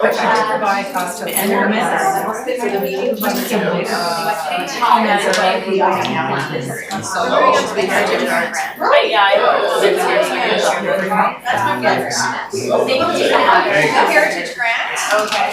But she did provide us with elements for the meeting, which is comments about the so to be very different. Right, yeah, I know. That's my favorite. The Heritage Grant. Okay.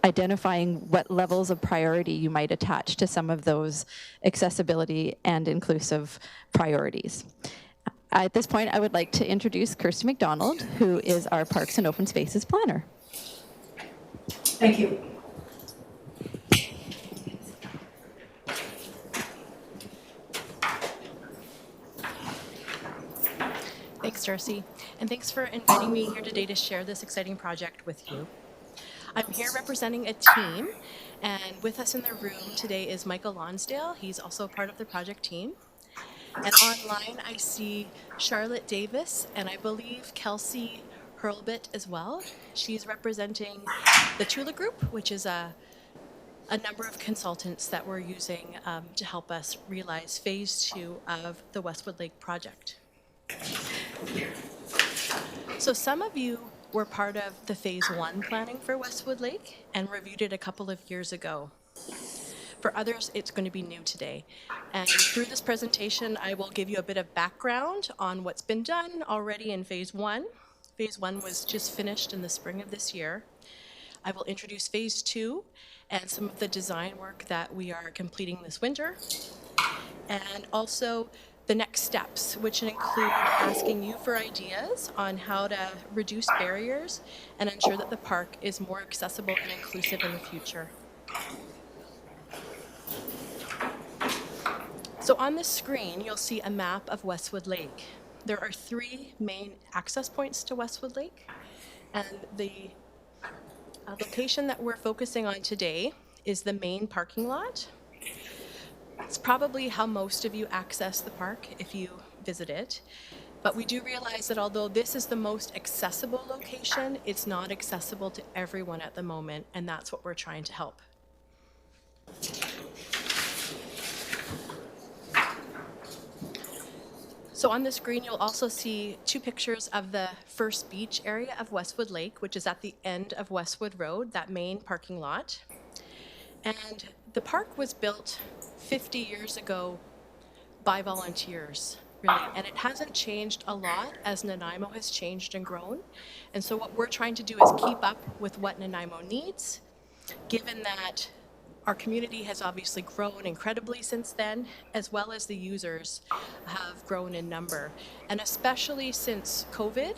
identifying what levels of priority you might attach to some of those accessibility and inclusive priorities. At this point, I would like to introduce Kirsty McDonald, who is our Parks and Open Spaces Planner. Thank you. Thanks, Darcy. And thanks for inviting me here today to share this exciting project with you. I'm here representing a team, and with us in the room today is Michael Lonsdale. He's also part of the project team. And online, I see Charlotte Davis, and I believe Kelsey Hurlbut as well. She's representing the Tula Group, which is a number of consultants that we're using to help us realize phase 2 of the Westwood Lake project. So some of you were part of the phase 1 planning for Westwood Lake and reviewed it a couple of years ago. For others, it's going to be new today. And through this presentation, I will give you a bit of background on what's been done already in phase 1. Phase 1 was just finished in the spring of this year. I will introduce phase 2 and some of the design work that we are completing this winter. And also the next steps, which include asking you for ideas on how to reduce barriers and ensure that the park is more accessible and inclusive in the future. So on this screen, you'll see a map of Westwood Lake. There are 3 main access points to Westwood Lake, and the location that we're focusing on today is the main parking lot. It's probably how most of you access the park if you visit it. But we do realize that although this is the most accessible location, it's not accessible to everyone at the moment, and that's what we're trying to help. So on the screen, you'll also see 2 pictures of the first beach area of Westwood Lake, which is at the end of Westwood Road, that main parking lot. And the park was built 50 years ago by volunteers, really, and it hasn't changed a lot as Nanaimo has changed and grown. And so what we're trying to do is keep up with what Nanaimo needs, given that our community has obviously grown incredibly since then, as well as the users have grown in number. And especially since COVID,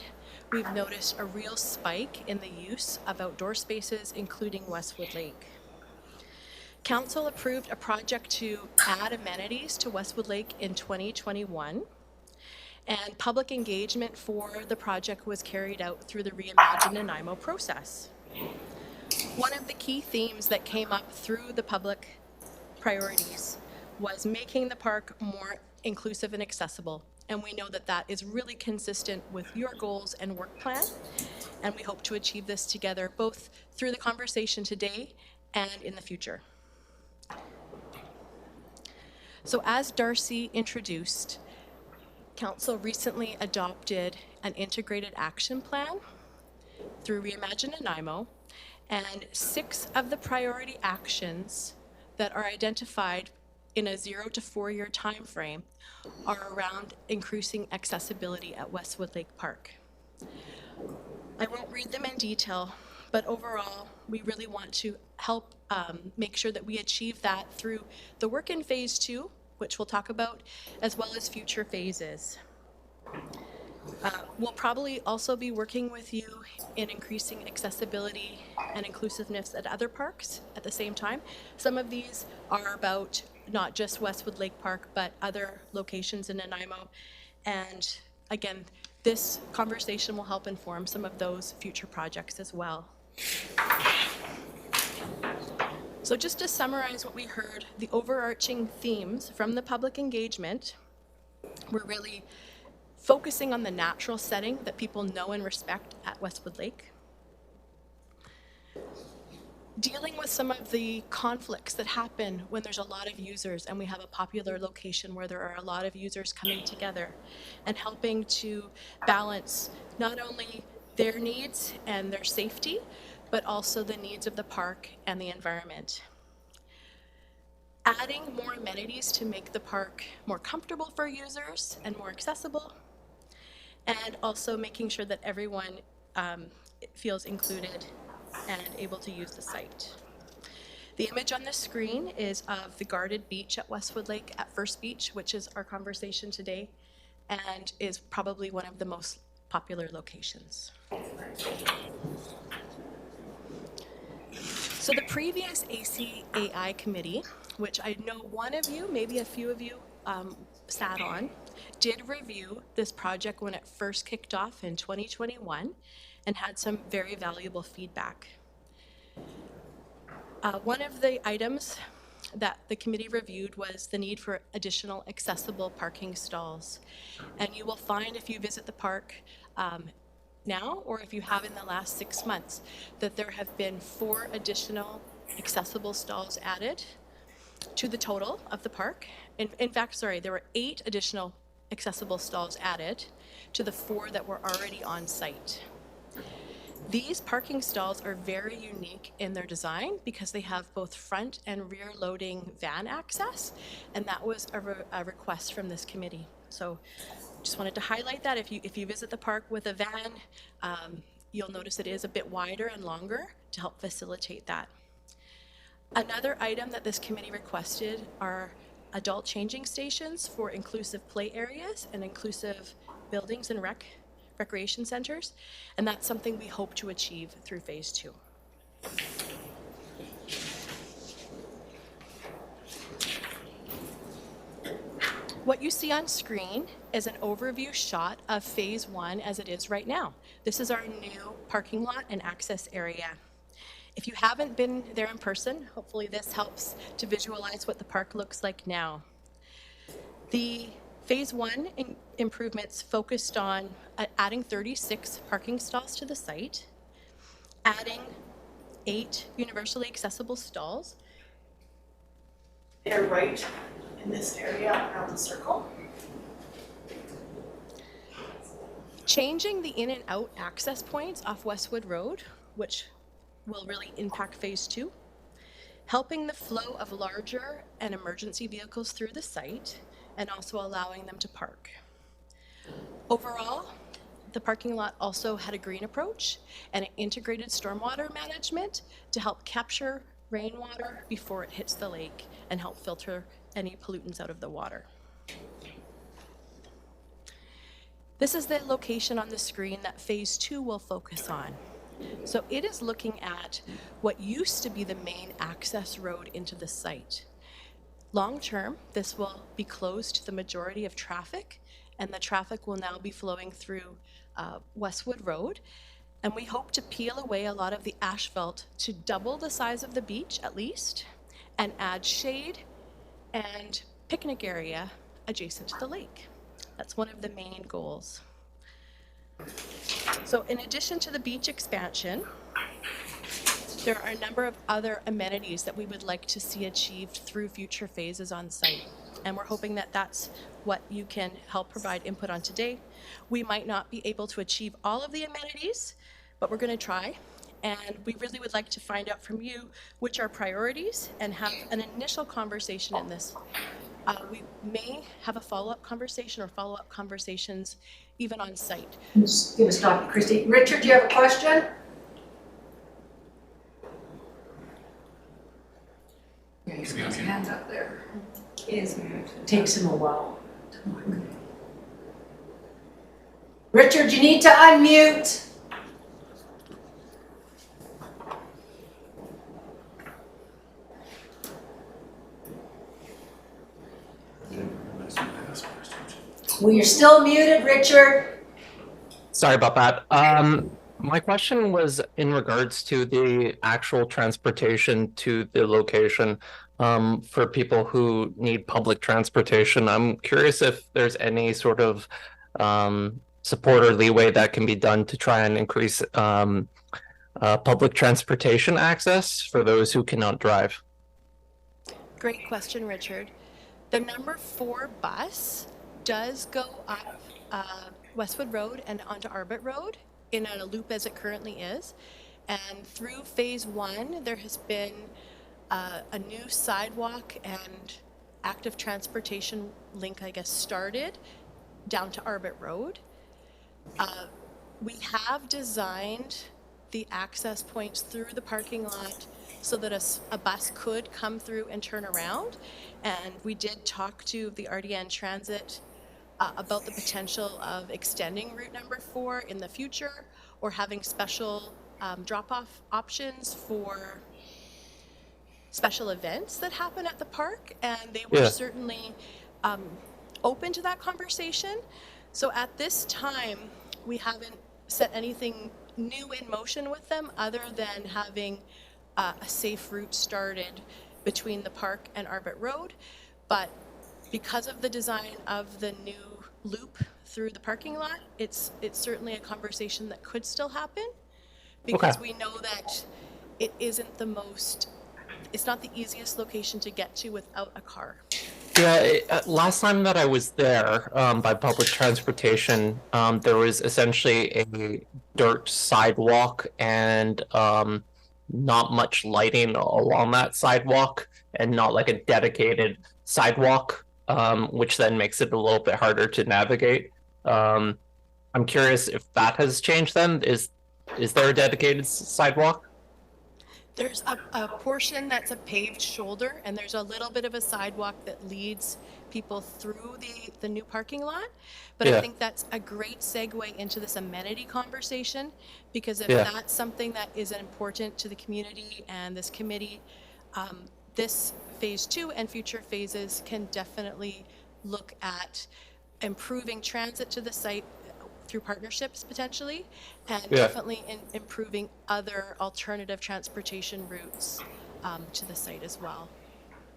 we've noticed a real spike in the use of outdoor spaces, including Westwood Lake. Council approved a project to add amenities to Westwood Lake in 2021, and public engagement for the project was carried out through the Reimagine Nanaimo process. One of the key themes that came up through the public priorities was making the park more inclusive and accessible, and we know that that is really consistent with your goals and work plan, and we hope to achieve this together both through the conversation today and in the future. So as Darcy introduced, Council recently adopted an integrated action plan through Reimagine Nanaimo, and 6 of the priority actions that are identified in a 0 to 4 year time frame are around increasing accessibility at Westwood Lake Park. I won't read them in detail, but overall, we really want to help make sure that we achieve that through the work in phase 2, which we'll talk about, as well as future phases. We'll probably also be working with you in increasing accessibility and inclusiveness at other parks at the same time. Some of these are about not just Westwood Lake Park, but other locations in Nanaimo. And again, this conversation will help inform some of those future projects as well. So just to summarize what we heard, the overarching themes from the public engagement were really focusing on the natural setting that people know and respect at Westwood Lake, dealing with some of the conflicts that happen when there's a lot of users and we have a popular location where there are a lot of users coming together, and helping to balance not only their needs and their safety, but also the needs of the park and the environment. Adding more amenities to make the park more comfortable for users and more accessible, and also making sure that everyone feels included and able to use the site. The image on the screen is of the guarded beach at Westwood Lake at First Beach, which is our conversation today, and is probably one of the most popular locations. So the previous ACAI committee, which I know one of you, maybe a few of you sat on, did review this project when it first kicked off in 2021 and had some very valuable feedback. One of the items that the committee reviewed was the need for additional accessible parking stalls. And you will find if you visit the park now, or if you have in the last 6 months, that there have been 4 additional accessible stalls added to the total of the park. In fact, sorry, there were 8 additional accessible stalls added to the 4 that were already on site. These parking stalls are very unique in their design because they have both front and rear loading van access, and that was a request from this committee. So just wanted to highlight that. If you visit the park with a van, you'll notice it is a bit wider and longer to help facilitate that. Another item that this committee requested are adult changing stations for inclusive play areas and inclusive buildings and recreation centers, and that's something we hope to achieve through phase 2. What you see on screen is an overview shot of phase 1 as it is right now. This is our new parking lot and access area. If you haven't been there in person, hopefully this helps to visualize what the park looks like now. The phase 1 improvements focused on adding 36 parking stalls to the site, adding 8 universally accessible stalls. They're right in this area around the circle. Changing the in and out access points off Westwood Road, which will really impact phase 2. Helping the flow of larger and emergency vehicles through the site, and also allowing them to park. Overall, the parking lot also had a green approach and an integrated stormwater management to help capture rainwater before it hits the lake and help filter any pollutants out of the water. This is the location on the screen that phase 2 will focus on. So it is looking at what used to be the main access road into the site. Long term, this will be closed to the majority of traffic, and the traffic will now be flowing through Westwood Road. And we hope to peel away a lot of the asphalt to double the size of the beach at least, and add shade and picnic area adjacent to the lake. That's one of the main goals. So in addition to the beach expansion, there are a number of other amenities that we would like to see achieved through future phases on site. And we're hoping that that's what you can help provide input on today. We might not be able to achieve all of the amenities, but we're going to try. And we really would like to find out from you which are priorities and have an initial conversation in this. We may have a follow-up conversation or follow-up conversations even on site. Just give a stop, Christy. Richard, do you have a question? Yeah, he's got his hand up there. He is moved. Takes him a while to look. Richard, you need to unmute. Well, you're still muted, Richard. Sorry about that. My question was in regards to the actual transportation to the location for people who need public transportation. I'm curious if there's any sort of support or leeway that can be done to try and increase public transportation access for those who cannot drive. Great question, Richard. The number 4 bus does go up Westwood Road and onto Arbit Road in a loop as it currently is. And through phase 1, there has been a new sidewalk and active transportation link, I guess, started down to Arbit Road. We have designed the access points through the parking lot so that a bus could come through and turn around. And we did talk to the RDN Transit about the potential of extending route number 4 in the future, or having special drop-off options for special events that happen at the park, and they were Yeah. certainly open to that conversation. So at this time, we haven't set anything new in motion with them other than having a safe route started between the park and Arbit Road. But because of the design of the new loop through the parking lot, it's certainly a conversation that could still happen, because Okay. we know that it isn't the most, it's not the easiest location to get to without a car. Yeah, last time that I was there, by public transportation, there was essentially a dirt sidewalk and not much lighting along that sidewalk, and not like a dedicated sidewalk, which then makes it a little bit harder to navigate. I'm curious if that has changed then. Is there a dedicated sidewalk? There's a portion that's a paved shoulder, and there's a little bit of a sidewalk that leads people through the new parking lot. But Yeah. I think that's a great segue into this amenity conversation, because if Yeah. that's something that is important to the community and this committee, this phase 2 and future phases can definitely look at improving transit to the site through partnerships potentially, and Yeah. definitely improving other alternative transportation routes to the site as well.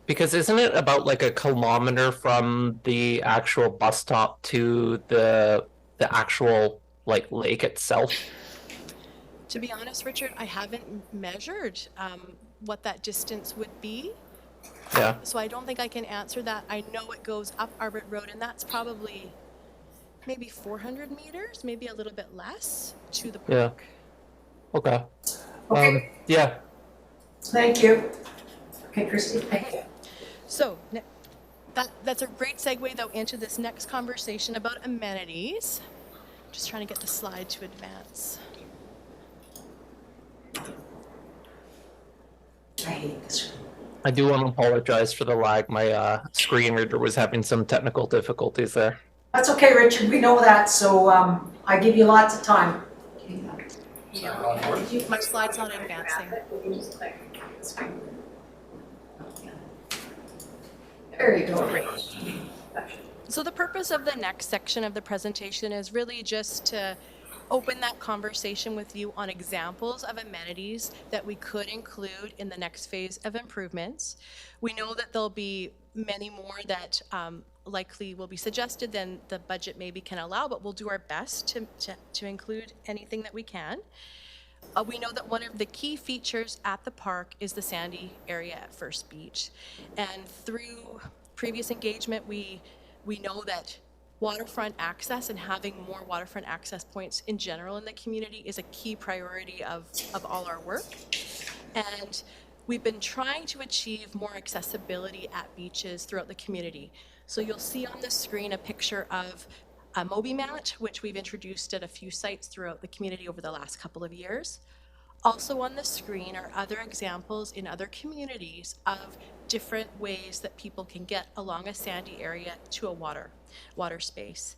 Because isn't it about like a kilometer from the actual bus stop to the actual like lake itself? To be honest, Richard, I haven't measured what that distance would be, Yeah. so I don't think I can answer that. I know it goes up Arbit Road, and that's probably maybe 400 meters, maybe a little bit less, to the park. Yeah. Okay. Okay. Yeah. Thank you. Okay, Christy, thank you. So that's a great segue though into this next conversation about amenities. Just trying to get the slide to advance. I hate this. I do want to apologize for the lag. My screen reader was having some technical difficulties there. That's okay, Richard, we know that, so I give you lots of time. Yeah. My slide's not advancing. There you go. So the purpose of the next section of the presentation is really just to open that conversation with you on examples of amenities that we could include in the next phase of improvements. We know that there'll be many more that likely will be suggested than the budget maybe can allow, but we'll do our best to include anything that we can. We know that one of the key features at the park is the sandy area at First Beach. And through previous engagement, we know that waterfront access and having more waterfront access points in general in the community is a key priority of all our work. And we've been trying to achieve more accessibility at beaches throughout the community. So you'll see on the screen a picture of a MobiMat, which we've introduced at a few sites throughout the community over the last couple of years. Also on the screen are other examples in other communities of different ways that people can get along a sandy area to a water space.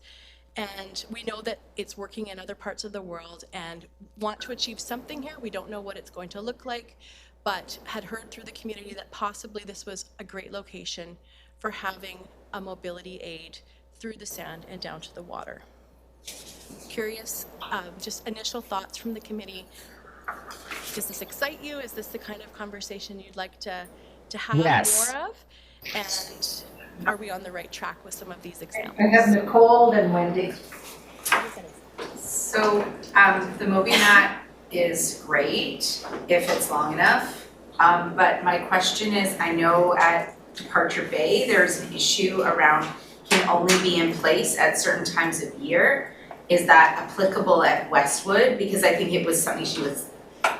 And we know that it's working in other parts of the world and want to achieve something here. We don't know what it's going to look like, but had heard through the community that possibly this was a great location for having a mobility aid through the sand and down to the water. Curious, just initial thoughts from the committee. Does this excite you? Is this the kind of conversation you'd like to have Yes. more of? And are we on the right track with some of these examples? I have Nicole and Wendy. So the MobiMat is great if it's long enough. But my question is, I know at Departure Bay, there's an issue around can only be in place at certain times of year. Is that applicable at Westwood? Because I think it was some issue with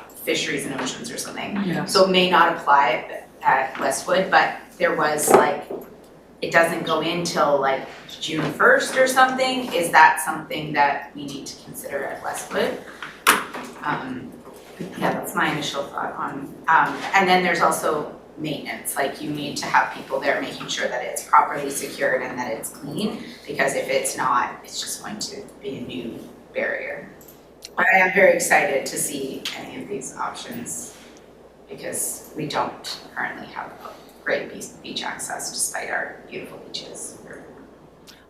fisheries and oceans or something. Yeah. So it may not apply at Westwood, but there was like, it doesn't go in till like June 1st or something. Is that something that we need to consider at Westwood? Yeah, that's my initial thought on, and then there's also maintenance, like you need to have people there making sure that it's properly secured and that it's clean, because if it's not, it's just going to be a new barrier. But I am very excited to see any of these options, because we don't currently have great beach access despite our beautiful beaches.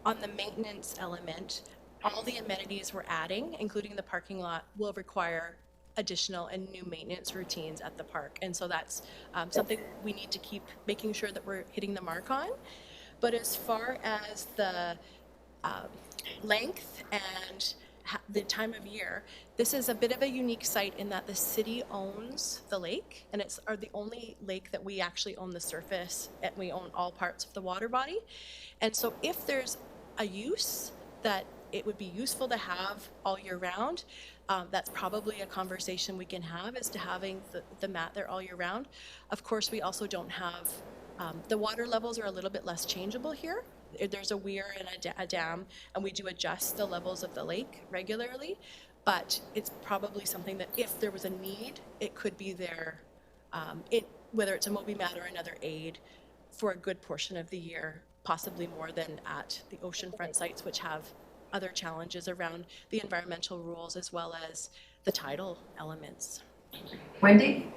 On the maintenance element, all the amenities we're adding, including the parking lot, will require additional and new maintenance routines at the park. And so that's something we need to keep making sure that we're hitting the mark on. But as far as the length and the time of year, this is a bit of a unique site in that the city owns the lake, and it's the only lake that we actually own the surface, and we own all parts of the water body. And so if there's a use that it would be useful to have all year round, that's probably a conversation we can have, as to having the mat there all year round. Of course, we also don't have, the water levels are a little bit less changeable here. There's a weir and a dam, and we do adjust the levels of the lake regularly, but it's probably something that if there was a need, it could be there, whether it's a Moby mat or another aid, for a good portion of the year, possibly more than at the oceanfront sites, which have other challenges around the environmental rules as well as the tidal elements. Wendy?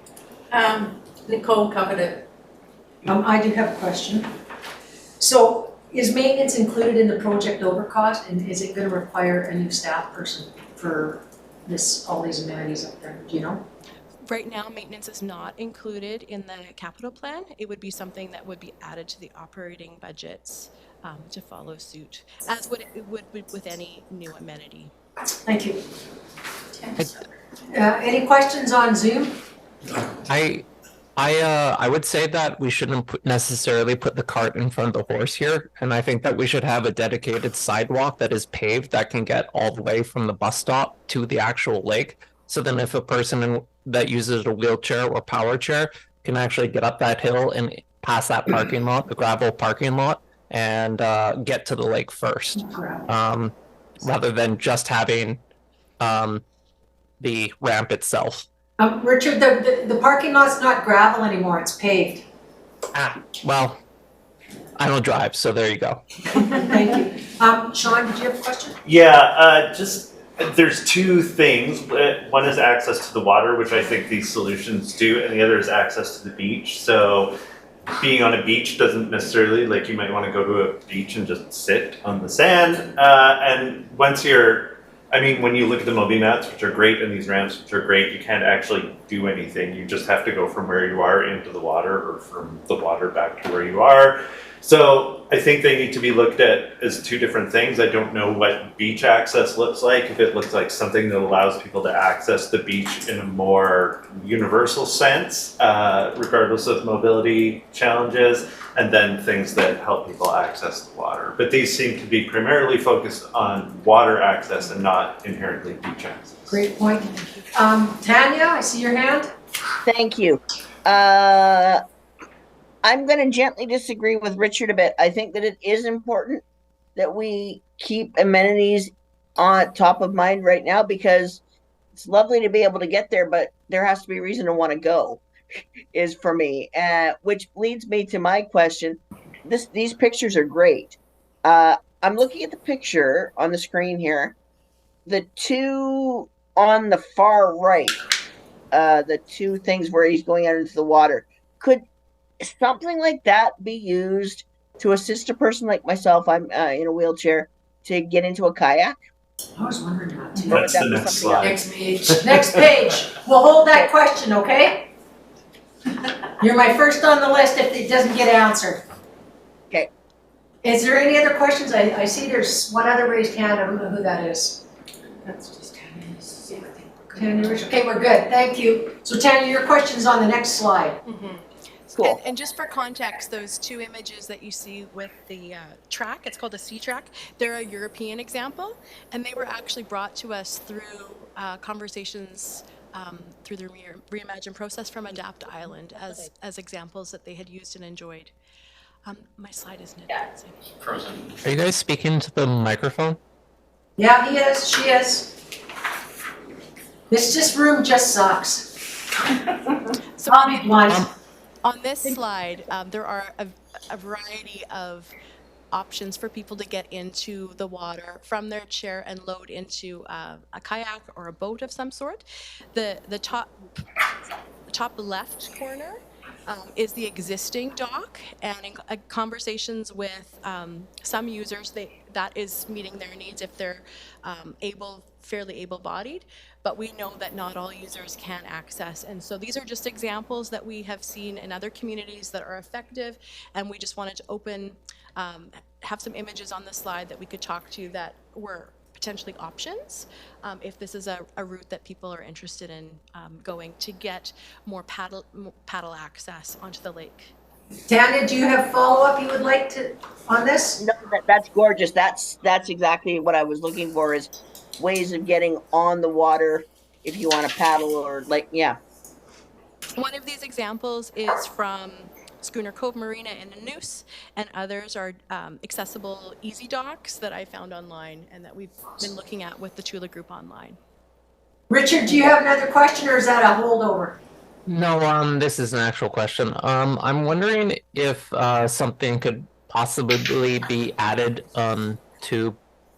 Nicole covered it. I do have a question. So is maintenance included in the project over cost, and is it gonna require a new staff person for all these amenities up there, do you know? Right now, maintenance is not included in the capital plan. It would be something that would be added to the operating budgets to follow suit, as it would with any new amenity. Thank you. Any questions on Zoom? I would say that we shouldn't necessarily put the cart in front of the horse here, and I think that we should have a dedicated sidewalk that is paved that can get all the way from the bus stop to the actual lake. So then if a person that uses a wheelchair or power chair can actually get up that hill and pass that parking lot, the gravel parking lot, and get to the lake first, rather than just having the ramp itself. Richard, the parking lot's not gravel anymore, it's paved. Well, I don't drive, so there you go. Thank you. Sean, did you have a question? Yeah, there's two things. One is access to the water, which I think these solutions do, and the other is access to the beach. So being on a beach doesn't necessarily, like, you might want to go to a beach and just sit on the sand. And once when you look at the Moby mats, which are great, and these ramps, which are great, you can't actually do anything. You just have to go from where you are into the water, or from the water back to where you are. So I think they need to be looked at as two different things. I don't know what beach access looks like, if it looks like something that allows people to access the beach in a more universal sense, regardless of mobility challenges, and then things that help people access the water. But these seem to be primarily focused on water access and not inherently beach access. Great point. Tanya, I see your hand. Thank you. I'm going to gently disagree with Richard a bit. I think that it is important that we keep amenities on top of mind right now, because it's lovely to be able to get there, but there has to be a reason to want to go, is for me. Which leads me to my question. These pictures are great. I'm looking at the picture on the screen here. The two on the far right, the two things where he's going out into the water, could something like that be used to assist a person like myself? I'm in a wheelchair, to get into a kayak. I was wondering that too. That's the next slide. Next page. Next page. We'll hold that question, okay? You're my first on the list if it doesn't get answered. Okay. Is there any other questions? I see there's one other raised hand. I don't know who that is. That's just 10 minutes. Yeah, I think we're good. Tanya, Richard. Okay, we're good. Thank you. So Tanya, your question's on the next slide. Mm-hmm. Cool. And just for context, those two images that you see with the track, it's called a sea track, they're a European example, and they were actually brought to us through conversations through the Reimagine process from Adapt Island as examples that they had used and enjoyed. My slide isn't advancing. Frozen. Are you guys speaking to the microphone? Yeah, he is. She is. This room just sucks. So I'll be blunt. on this slide, there are a variety of options for people to get into the water from their chair and load into a kayak or a boat of some sort. The top left corner is the existing dock, and in conversations with some users, that is meeting their needs if they're fairly able-bodied, but we know that not all users can access. And so these are just examples that we have seen in other communities that are effective, and we just wanted to have some images on the slide that we could talk to that were potentially options if this is a route that people are interested in going to get more paddle access onto the lake. Tanya, do you have follow-up you would like to on this? No, that's gorgeous. That's exactly what I was looking for, is ways of getting on the water if you want to paddle or like, yeah. One of these examples is from Schooner Cove Marina in Noose, and others are accessible easy docks that I found online and that we've been looking at with the Chula group online. Richard, do you have another question, or is that a holdover? No, this is an actual question. I'm wondering if something could possibly be added to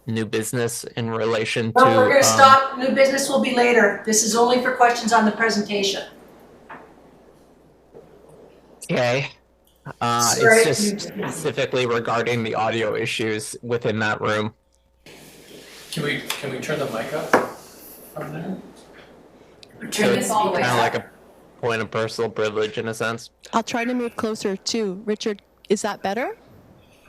new business in relation to. No, we're gonna stop. New business will be later. This is only for questions on the presentation. Okay. Sorry, It's just specifically regarding the audio issues within that room. Can we turn the mic up from there? Turn this all the way Kind of up. like a point of personal privilege in a sense. I'll try to move closer too. Richard, is that better?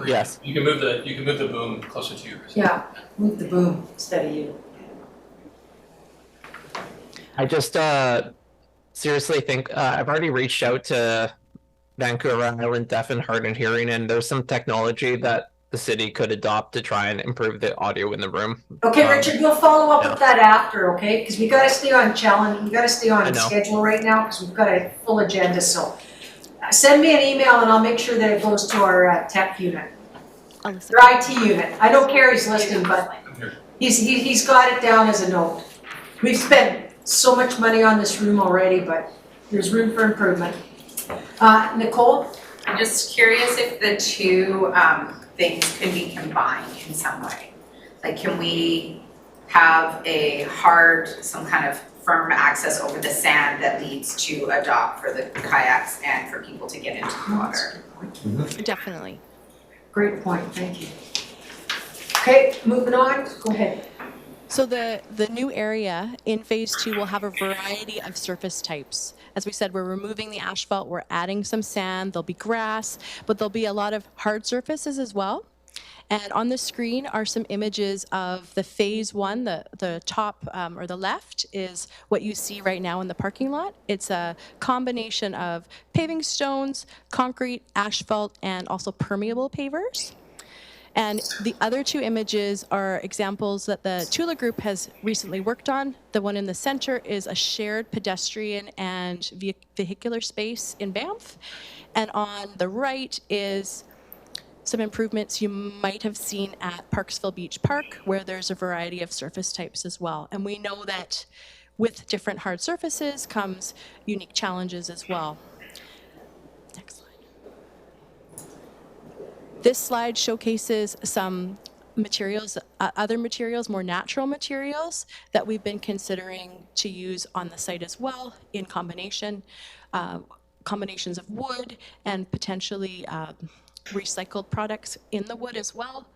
Yes. You can move the boom closer to you. Yeah, move the boom instead of you. I just seriously think I've already reached out to Vancouver Island Deaf and Hard and Hearing, and there's some technology that the city could adopt to try and improve the audio in the room. Okay, Richard, we'll follow up yeah. with that after, okay? Because we gotta stay on challenge, we gotta stay I on know. schedule right now, because we've got a full agenda, so. Send me an email and I'll make sure that it goes to our tech unit, Alyssa. or IT unit. I know Carrie's listening, but he's got it down as a note. We've spent so much money on this room already, but there's room for improvement. Nicole? I'm just curious if the two things can be combined in some way. Like, can we have some kind of firm access over the sand that leads to a dock for the kayaks and for people to get into the water? Definitely. Great point, thank you. Okay, moving on, go ahead. So the new area in phase 2 will have a variety of surface types. As we said, we're removing the asphalt, we're adding some sand, there'll be grass, but there'll be a lot of hard surfaces as well. And on the screen are some images of the phase 1, the top or the left is what you see right now in the parking lot. It's a combination of paving stones, concrete, asphalt, and also permeable pavers. And the other two images are examples that the Chula group has recently worked on. The one in the center is a shared pedestrian and vehicular space in Banff. And on the right is some improvements you might have seen at Parksville Beach Park, where there's a variety of surface types as well. And we know that with different hard surfaces comes unique challenges as well. Next slide. This slide showcases some materials, other materials, more natural materials that we've been considering to use on the site as well in combinations of wood and potentially recycled products in the wood as well.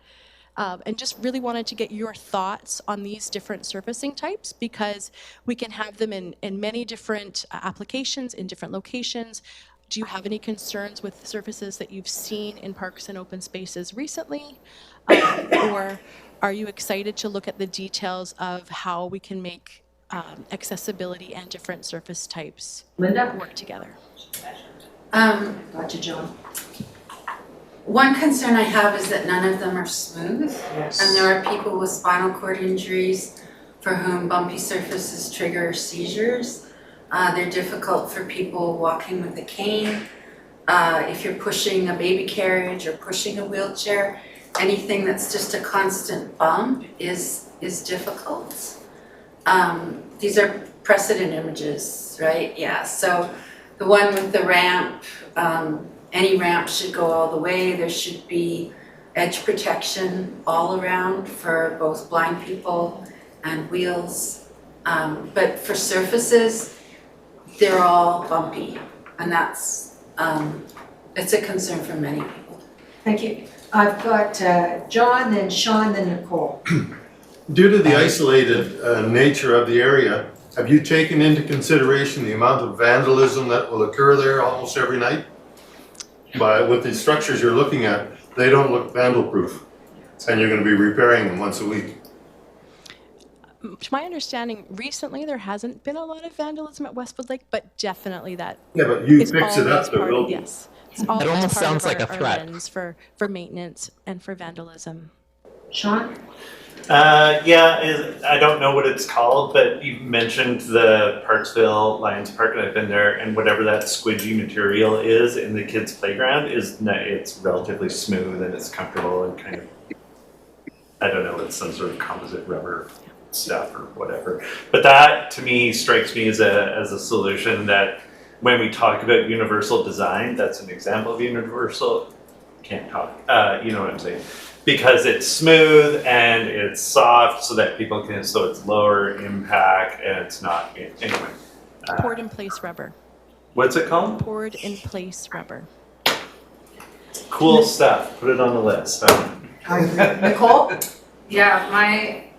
And just really wanted to get your thoughts on these different surfacing types, because we can have them in many different applications in different locations. Do you have any concerns with surfaces that you've seen in parks and open spaces recently? Or are you excited to look at the details of how we can make accessibility and different surface types Linda? work together? Gotcha, John. One concern I have is that none of them are smooth. Yes. And there are people with spinal cord injuries for whom bumpy surfaces trigger seizures. They're difficult for people walking with a cane. If you're pushing a baby carriage or pushing a wheelchair, anything that's just a constant bump is difficult. These are precedent images, right? Yeah, so the one with the ramp, any ramp should go all the way. There should be edge protection all around for both blind people and wheels. But for surfaces, they're all bumpy, and that's, it's a concern for many people. Thank you. I've got John, then Sean, then Nicole. Due to the isolated nature of the area, have you taken into consideration the amount of vandalism that will occur there almost every night? With the structures you're looking at, they don't look vandal-proof, and you're going to be repairing them once a week. To my understanding, recently there hasn't been a lot of vandalism at Westwood Lake, but definitely that Yeah, but you is fix it always up, there part will of, be. yes. It's always almost part sounds of like a our threat. lens for maintenance and for vandalism. Sean? Yeah, I don't know what it's called, but you mentioned the Parksville Lions Park, and I've been there, and whatever that squidgy material is in the kids' playground it's relatively smooth and it's comfortable and kind of, I don't know, it's some sort of composite rubber stuff or whatever. But that to me strikes me as a solution that when we talk about universal design, that's an example of universal, can't talk, you know what I'm saying? Because it's smooth and it's soft so that people can, so it's lower impact and it's not, anyway. Poured in place rubber. What's it called? Poured in place rubber. Cool stuff, put it on the list. I agree. Nicole? Yeah,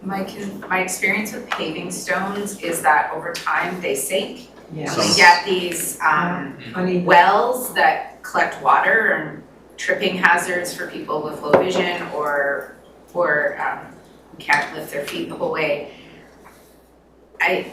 my experience with paving stones is that over time they sink. Yeah. We get these wells that collect water and tripping hazards for people with low vision or who can't lift their feet the whole way.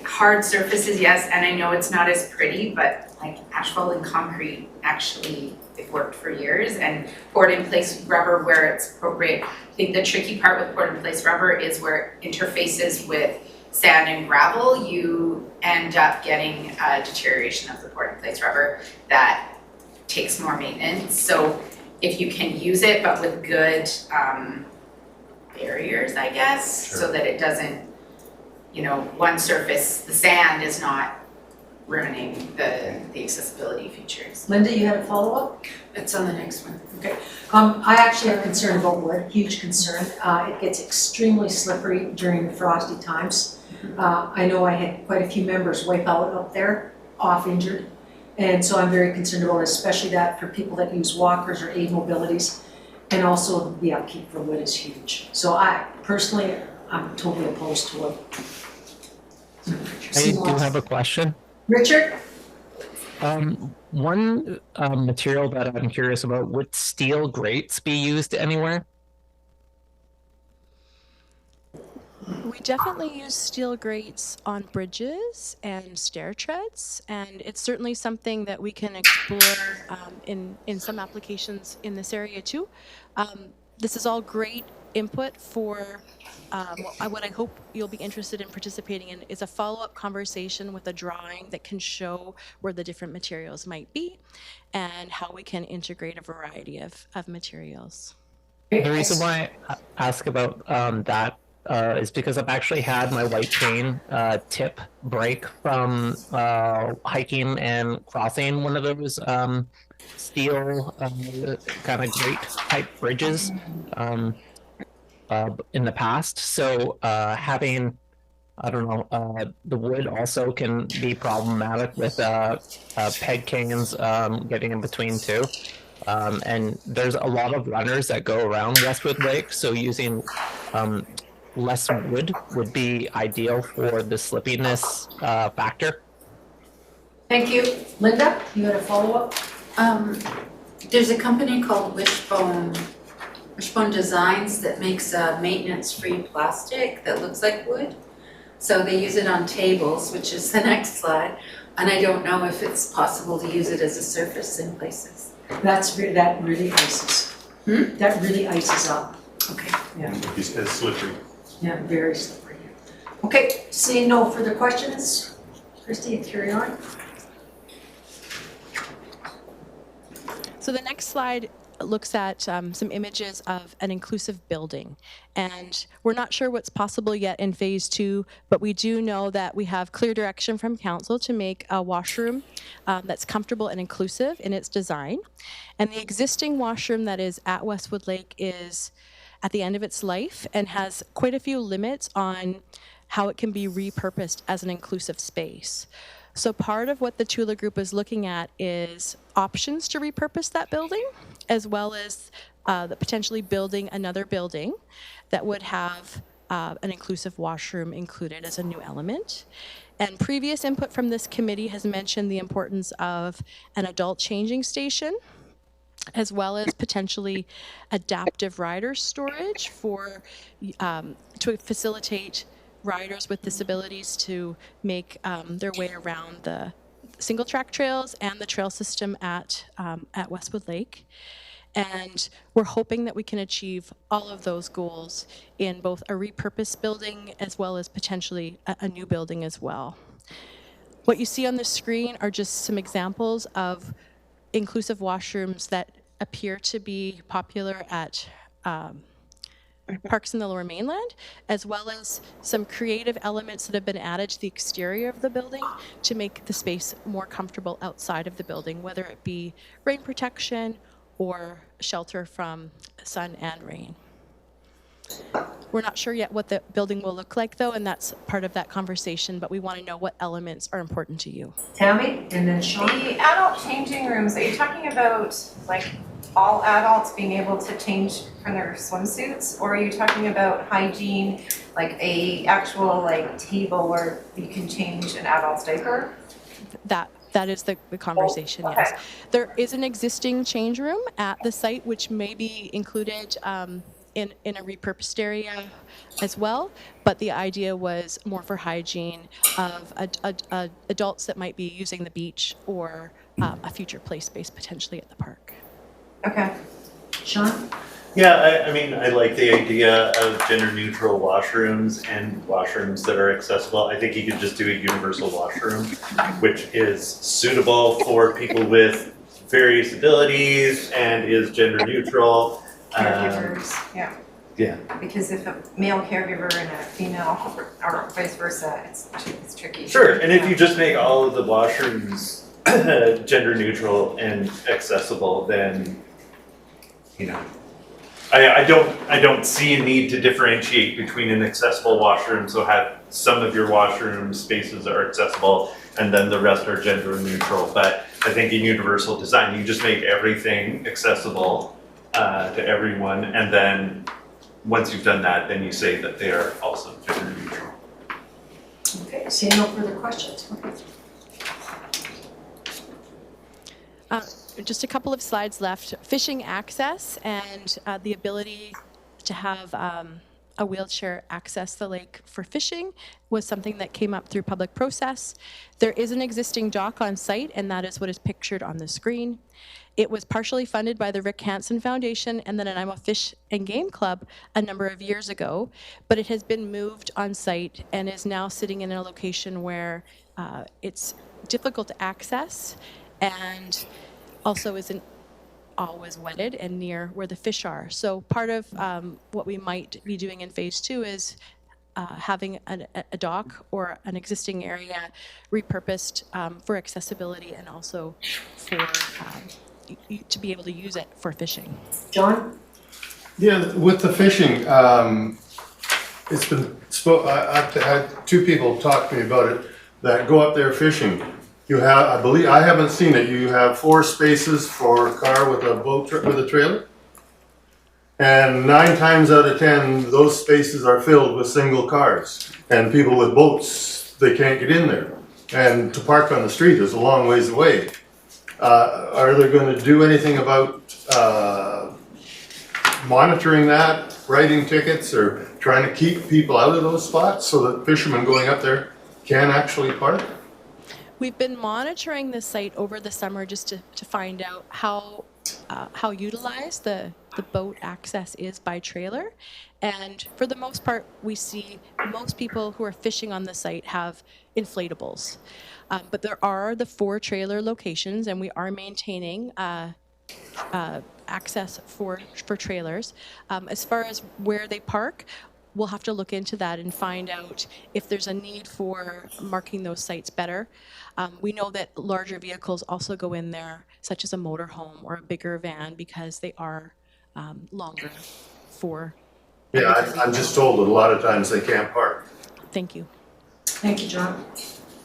Hard surfaces, yes, and I know it's not as pretty, but like asphalt and concrete actually, they've worked for years, and poured in place rubber where it's appropriate. I think the tricky part with poured in place rubber is where it interfaces with sand and gravel, you end up getting a deterioration of the poured in place rubber that takes more maintenance. So if you can use it, but with good barriers, I guess, Sure. so that it doesn't, one surface, the sand is not ruining the accessibility features. Linda, you had a follow-up? It's on the next one. Okay. I actually have concern about wood, huge concern. It gets extremely slippery during the frosty times. I know I had quite a few members wipe out up there, off injured. And so I'm very concerned about it, especially that for people that use walkers or aid mobilities. And also the upkeep for wood is huge. So I'm totally opposed to it. I do have a question. Richard? One material that I'm curious about, would steel grates be used anywhere? We definitely use steel grates on bridges and stair treads, and it's certainly something that we can explore in some applications in this area too. This is all great input for what I hope you'll be interested in participating in is a follow-up conversation with a drawing that can show where the different materials might be and how we can integrate a variety of materials. The reason why I ask about that is because I've actually had my white chain tip break from hiking and crossing one of those steel kind of grate type bridges in the past. So having, I don't know, the wood also can be problematic with peg canes getting in between too. And there's a lot of runners that go around Westwood Lake, so using less wood would be ideal for the slippiness factor. Thank you. Linda, you had a follow-up? There's a company called Wishbone Designs that makes a maintenance-free plastic that looks like wood. So they use it on tables, which is the next slide. And I don't know if it's possible to use it as a surface in places. That really ices. That really ices up. Okay. Yeah. It's slippery. Yeah, very slippery. Okay, seeing no further questions, Christy, carry on. So the next slide looks at some images of an inclusive building. And we're not sure what's possible yet in phase 2, but we do know that we have clear direction from council to make a washroom that's comfortable and inclusive in its design. And the existing washroom that is at Westwood Lake is at the end of its life and has quite a few limits on how it can be repurposed as an inclusive space. So part of what the Tula Group is looking at is options to repurpose that building, as well as potentially building another building that would have an inclusive washroom included as a new element. And previous input from this committee has mentioned the importance of an adult changing station, as well as potentially adaptive rider storage to facilitate riders with disabilities to make their way around the single track trails and the trail system at Westwood Lake. And we're hoping that we can achieve all of those goals in both a repurposed building as well as potentially a new building as well. What you see on the screen are just some examples of inclusive washrooms that appear to be popular at parks in the Lower Mainland, as well as some creative elements that have been added to the exterior of the building to make the space more comfortable outside of the building, whether it be rain protection or shelter from sun and rain. We're not sure yet what the building will look like, though, and that's part of that conversation, but we want to know what elements are important to you. Tammy, and then Sean. The adult changing rooms, are you talking about like all adults being able to change from their swimsuits? Or are you talking about hygiene, like a actual like table where you can change an adult's diaper? That is the conversation, okay. Yes. There is an existing change room at the site, which may be included in a repurposed area as well, but the idea was more for hygiene of adults that might be using the beach or a future play space potentially at the park. Okay. Sean? Yeah, I mean, I like the idea of gender neutral washrooms and washrooms that are accessible. I think you could just do a universal washroom, which is suitable for people with various abilities and is gender neutral. Caregivers, yeah. Yeah. Because if a male caregiver and a female, or vice versa, it's tricky. Sure, and if you just make all of the washrooms gender neutral and accessible, then, you know, I don't see a need to differentiate between an accessible washroom, so have some of your washroom spaces are accessible and then the rest are gender neutral. But I think in universal design, you just make everything accessible to everyone, and then once you've done that, then you say that they are also gender neutral. Okay, seeing no further questions. Just a couple of slides left. Fishing access and the ability to have a wheelchair access the lake for fishing was something that came up through public process. There is an existing dock on site, and that is what is pictured on the screen. It was partially funded by the Rick Hansen Foundation and the Nanaimo Fish and Game Club a number of years ago, but it has been moved on site and is now sitting in a location where it's difficult to access and also isn't always wetted and near where the fish are. So part of what we might be doing in phase 2 is having a dock or an existing area repurposed for accessibility and also for to be able to use it for fishing. John? Yeah, with the fishing, it's been I've had two people talk to me about it that go up there fishing. You have, I believe, I haven't seen it. You have 4 spaces for a car with a boat with a trailer, and 9 times out of 10, those spaces are filled with single cars. And people with boats, they can't get in there. And to park on the street is a long ways away. Are they going to do anything about monitoring that, writing tickets, or trying to keep people out of those spots so that fishermen going up there can actually park? We've been monitoring the site over the summer just to find out how utilized the boat access is by trailer. And for the most part, we see most people who are fishing on the site have inflatables. But there are the 4 trailer locations, and we are maintaining access for trailers. As far as where they park, we'll have to look into that and find out if there's a need for marking those sites better. We know that larger vehicles also go in there, such as a motorhome or a bigger van, because they are longer for. Yeah, I'm just told that a lot of times they can't park. Thank you. Thank you, John.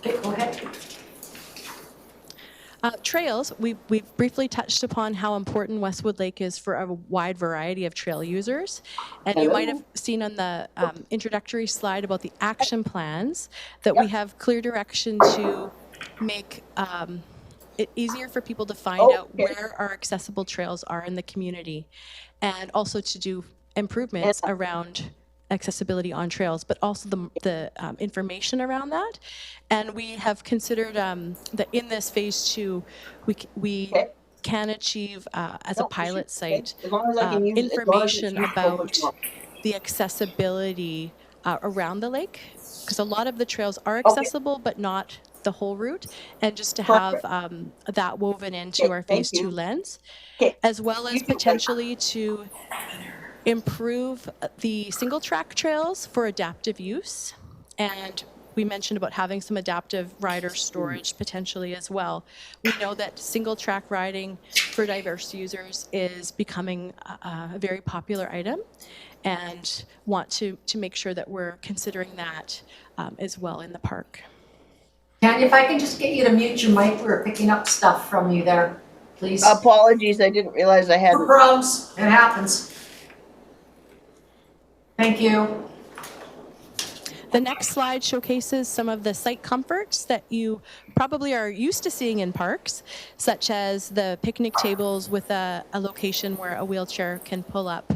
Okay, go ahead. Trails, we've briefly touched upon how important Westwood Lake is for a wide variety of trail users. And you might have seen on the introductory slide about the action plans that we have clear direction to make it easier for people to find out where our accessible trails are in the community, and also to do improvements around accessibility on trails, but also the information around that. And we have considered that in this phase 2, we can achieve as a pilot site information about the accessibility around the lake, because a lot of the trails are accessible, but not the whole route, and just to have that woven into our phase 2 lens, as well as potentially to improve the single track trails for adaptive use. And we mentioned about having some adaptive rider storage potentially as well. We know that single track riding for diverse users is becoming a very popular item, and want to make sure that we're considering that as well in the park. Tanya, if I can just get you to mute your mic, we're picking up stuff from you there, please. Apologies, I didn't realize I had. No problems, it happens. Thank you. The next slide showcases some of the site comforts that you probably are used to seeing in parks, such as the picnic tables with a location where a wheelchair can pull up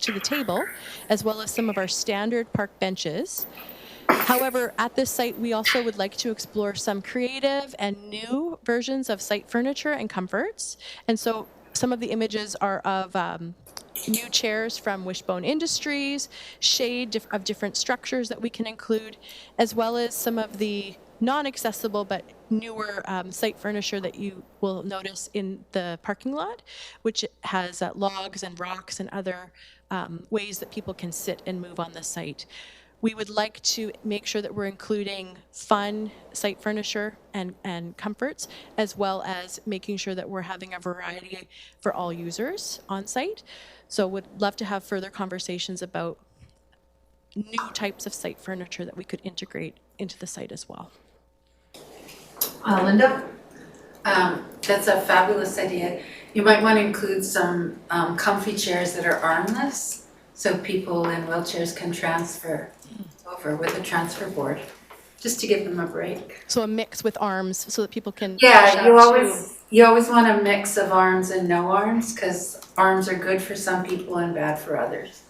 to the table, as well as some of our standard park benches. However, at this site, we also would like to explore some creative and new versions of site furniture and comforts. And so some of the images are of new chairs from Wishbone Industries, shade of different structures that we can include, as well as some of the non-accessible but newer site furniture that you will notice in the parking lot, which has logs and rocks and other ways that people can sit and move on the site. We would like to make sure that we're including fun site furniture and comforts, as well as making sure that we're having a variety for all users on site. So would love to have further conversations about new types of site furniture that we could integrate into the site as well. Linda? That's a fabulous idea. You might want to include some comfy chairs that are armless, so people in wheelchairs can transfer over with a transfer board, just to give them a break. So a mix with arms so that people can. Yeah, you always want a mix of arms and no arms, because arms are good for some people and bad for others.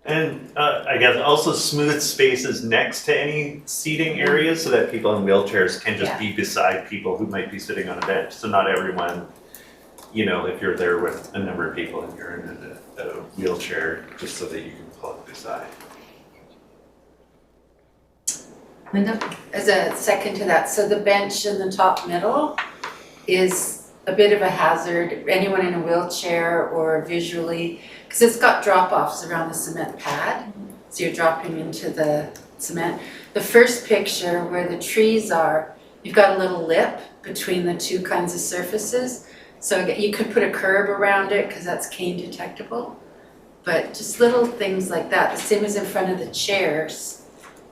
And I guess also smooth spaces next to any seating areas so that people in wheelchairs can just be beside people who might be sitting on a bench. So not everyone, you know, if you're there with a number of people and you're in a wheelchair, just so that you can pull up beside. Linda? As a second to that, so the bench in the top middle is a bit of a hazard. Anyone in a wheelchair or visually, because it's got drop-offs around the cement pad, so you're dropping into the cement. The first picture where the trees are, you've got a little lip between the two kinds of surfaces, so you could put a curb around it because that's cane detectable. But just little things like that, the same as in front of the chairs.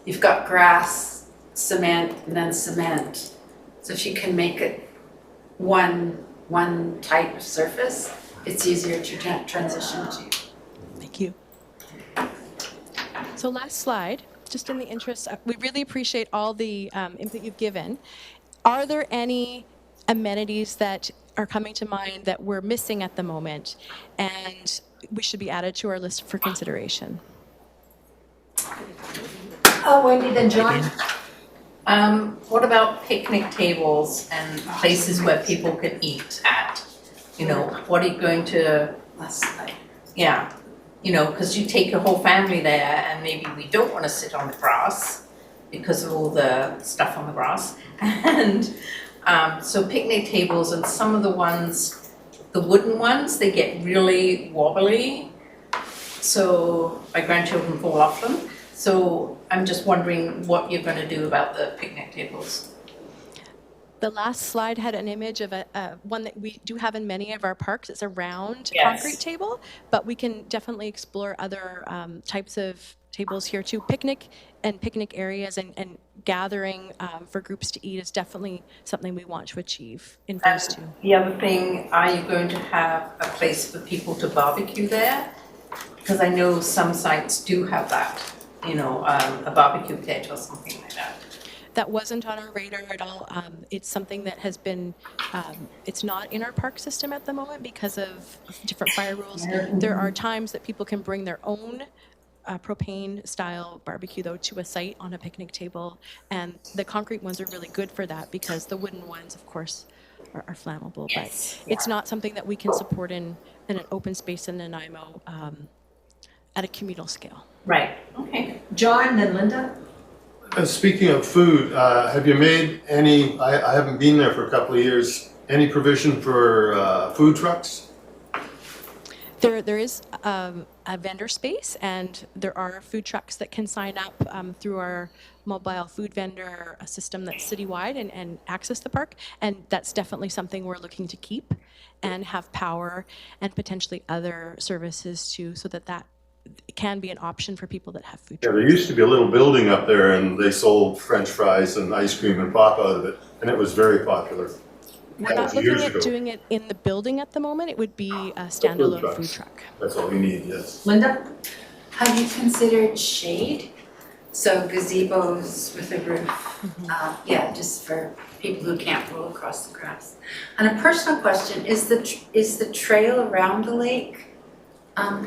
You've got grass, cement, and then cement. So if you can make it one type of surface, it's easier to transition to. Thank you. So last slide, just in the interest of, we really appreciate all the input you've given. Are there any amenities that are coming to mind that we're missing at the moment and we should be added to our list for consideration? Wendy, then John. What about picnic tables and places where people can eat at? You know, what are you going to, yeah, you know, because you take your whole family there and maybe we don't want to sit on the grass because of all the stuff on the grass. And So picnic tables and some of the ones, the wooden ones, they get really wobbly. So my grandchildren fall off them. So I'm just wondering what you're gonna do about the picnic tables. The last slide had an image of one that we do have in many of our parks. It's a round Yes. concrete table, but we can definitely explore other types of tables here too. Picnic areas and gathering for groups to eat is definitely something we want to achieve in phase 2. The other thing, are you going to have a place for people to barbecue there? Because I know some sites do have that, you know, a barbecue pit or something like that. That wasn't on our radar at all. It's something that has been, it's not in our park system at the moment because of different fire rules. There are times that people can bring their own propane style barbecue though to a site on a picnic table, and the concrete ones are really good for that because the wooden ones of course are flammable. Yes. But it's not something that we can support in an open space in Nanaimo at a communal scale. Right, okay. John, then Linda? Speaking of food, have you made any, I haven't been there for a couple of years, any provision for food trucks? There is a vendor space, and there are food trucks that can sign up through our mobile food vendor system that's citywide and access the park. And that's definitely something we're looking to keep and have power and potentially other services too, so that can be an option for people that have food Yeah, trucks. there used to be a little building up there and they sold French fries and ice cream and pop out of it, and it was very popular. We're That not was looking years at ago. doing it in the building at the moment. It would be a standalone trucks. food truck. That's all we need, yes. Linda? Have you considered shade? So gazebos with a roof, yeah, just for people who can't roll across the grass. And a personal question, is the trail around the lake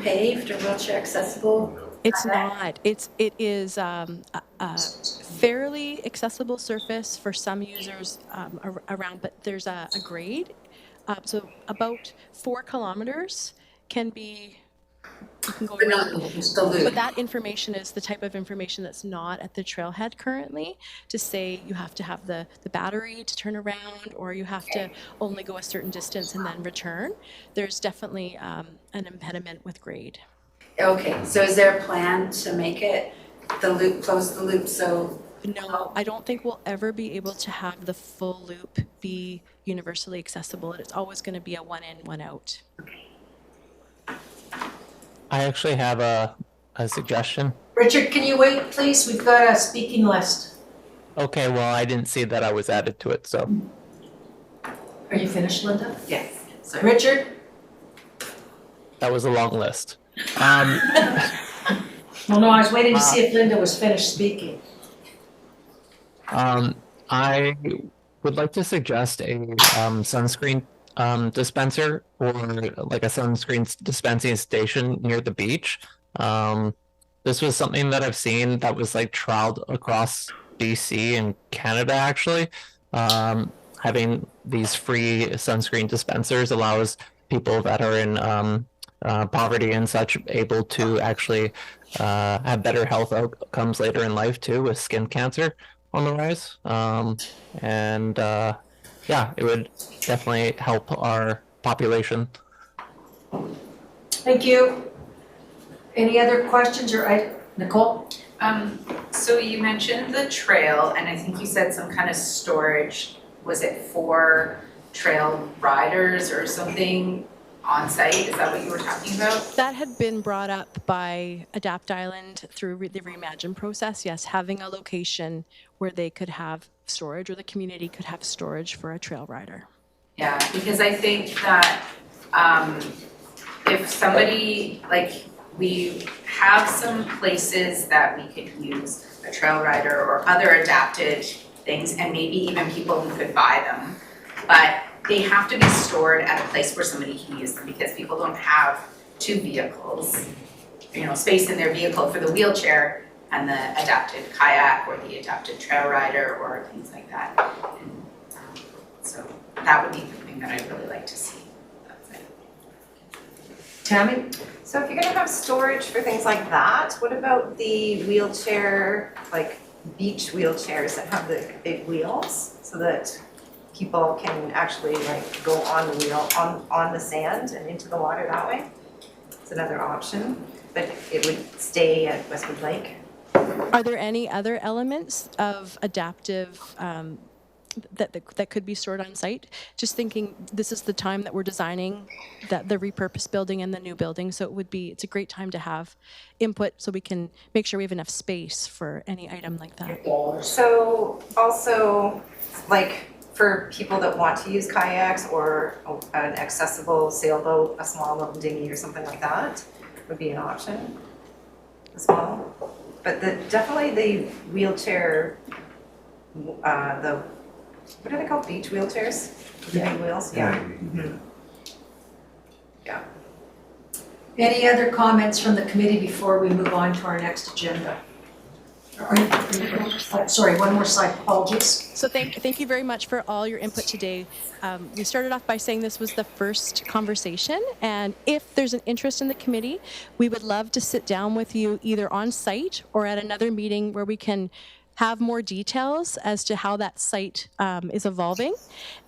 paved or wheelchair accessible? It's not. It is a fairly accessible surface for some users around, but there's a grade. So about 4 kilometers can be, you can go But around. not the loop. But that information is the type of information that's not at the trailhead currently, to say you have to have the battery to turn around, or you have to only go a certain distance and then return. There's definitely an impediment with grade. Okay, so is there a plan to make it the loop, close the loop so? No, I don't think we'll ever be able to have the full loop be universally accessible. It's always going to be a one in, one out. I actually have a suggestion. Richard, can you wait, please? We've got a speaking list. Okay, well, I didn't see that I was added to it, so. Are you finished, Linda? Yes. Sorry. Richard? That was a long list. Well, no, I was waiting to see if Linda was finished speaking. I would like to suggest a sunscreen dispenser, or like a sunscreen dispensing station near the beach. This was something that I've seen that was like trialed across BC and Canada actually. Having these free sunscreen dispensers allows people that are in poverty and such able to actually have better health outcomes later in life too, with skin cancer on the rise. Yeah, it would definitely help our population. Thank you. Any other questions Nicole? So you mentioned the trail, and I think you said some kind of storage. Was it for trail riders or something on site? Is that what you were talking about? That had been brought up by Adapt Island through the Reimagine process. Yes, having a location where they could have storage, or the community could have storage for a trail rider. Yeah, because I think that if somebody, like, we have some places that we could use a trail rider or other adapted things, and maybe even people who could buy them, but they have to be stored at a place where somebody can use them, because people don't have two vehicles, space in their vehicle for the wheelchair and the adapted kayak or the adapted trail rider or things like that. And, so that would be the thing that I'd really like to see. That's it. Tammy? So if you're gonna have storage for things like that, what about the wheelchair, like beach wheelchairs that have the big wheels, so that people can actually like go on the wheel, on the sand and into the water that way. It's another option, but it would stay at Westwood Lake. Are there any other elements of adaptive that could be stored on site? Just thinking, this is the time that we're designing the repurposed building and the new building, so it's a great time to have input so we can make sure we have enough space for any item like that. So also, like for people that want to use kayaks or an accessible sailboat, a small little dinghy or something like that would be an option as well. But definitely the wheelchair, what are they called, beach wheelchairs? The big wheels, yeah. Mhm. Yeah. Any other comments from the committee before we move on to our next agenda? Sorry, one more slide, apologies. So thank you very much for all your input today. We started off by saying this was the first conversation, and if there's an interest in the committee, we would love to sit down with you either on site or at another meeting where we can have more details as to how that site is evolving,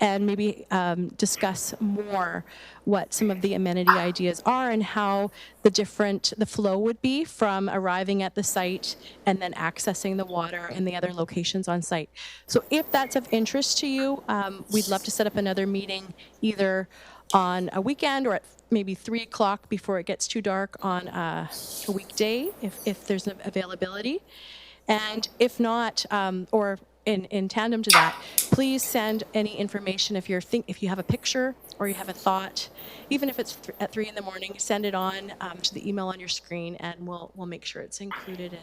and maybe discuss more what some of the amenity ideas are and how the flow would be from arriving at the site and then accessing the water and the other locations on site. So if that's of interest to you, we'd love to set up another meeting either on a weekend or at maybe 3 o'clock before it gets too dark on a weekday if there's availability. And if not, or in tandem to that, please send any information if you have a picture or you have a thought, even if it's at 3 in the morning, send it on to the email on your screen, and we'll make sure it's included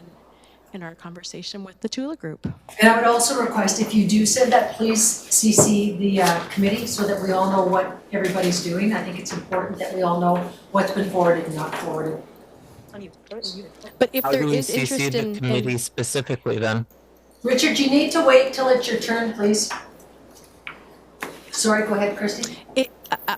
in our conversation with the Tula Group. And I would also request, if you do send that, please CC the committee so that we all know what everybody's doing. I think it's important that we all know what's been forwarded and not forwarded. But if How there do we is CC interest the in committee specifically then? Richard, you need to wait till it's your turn, please. Sorry, go ahead, Christy.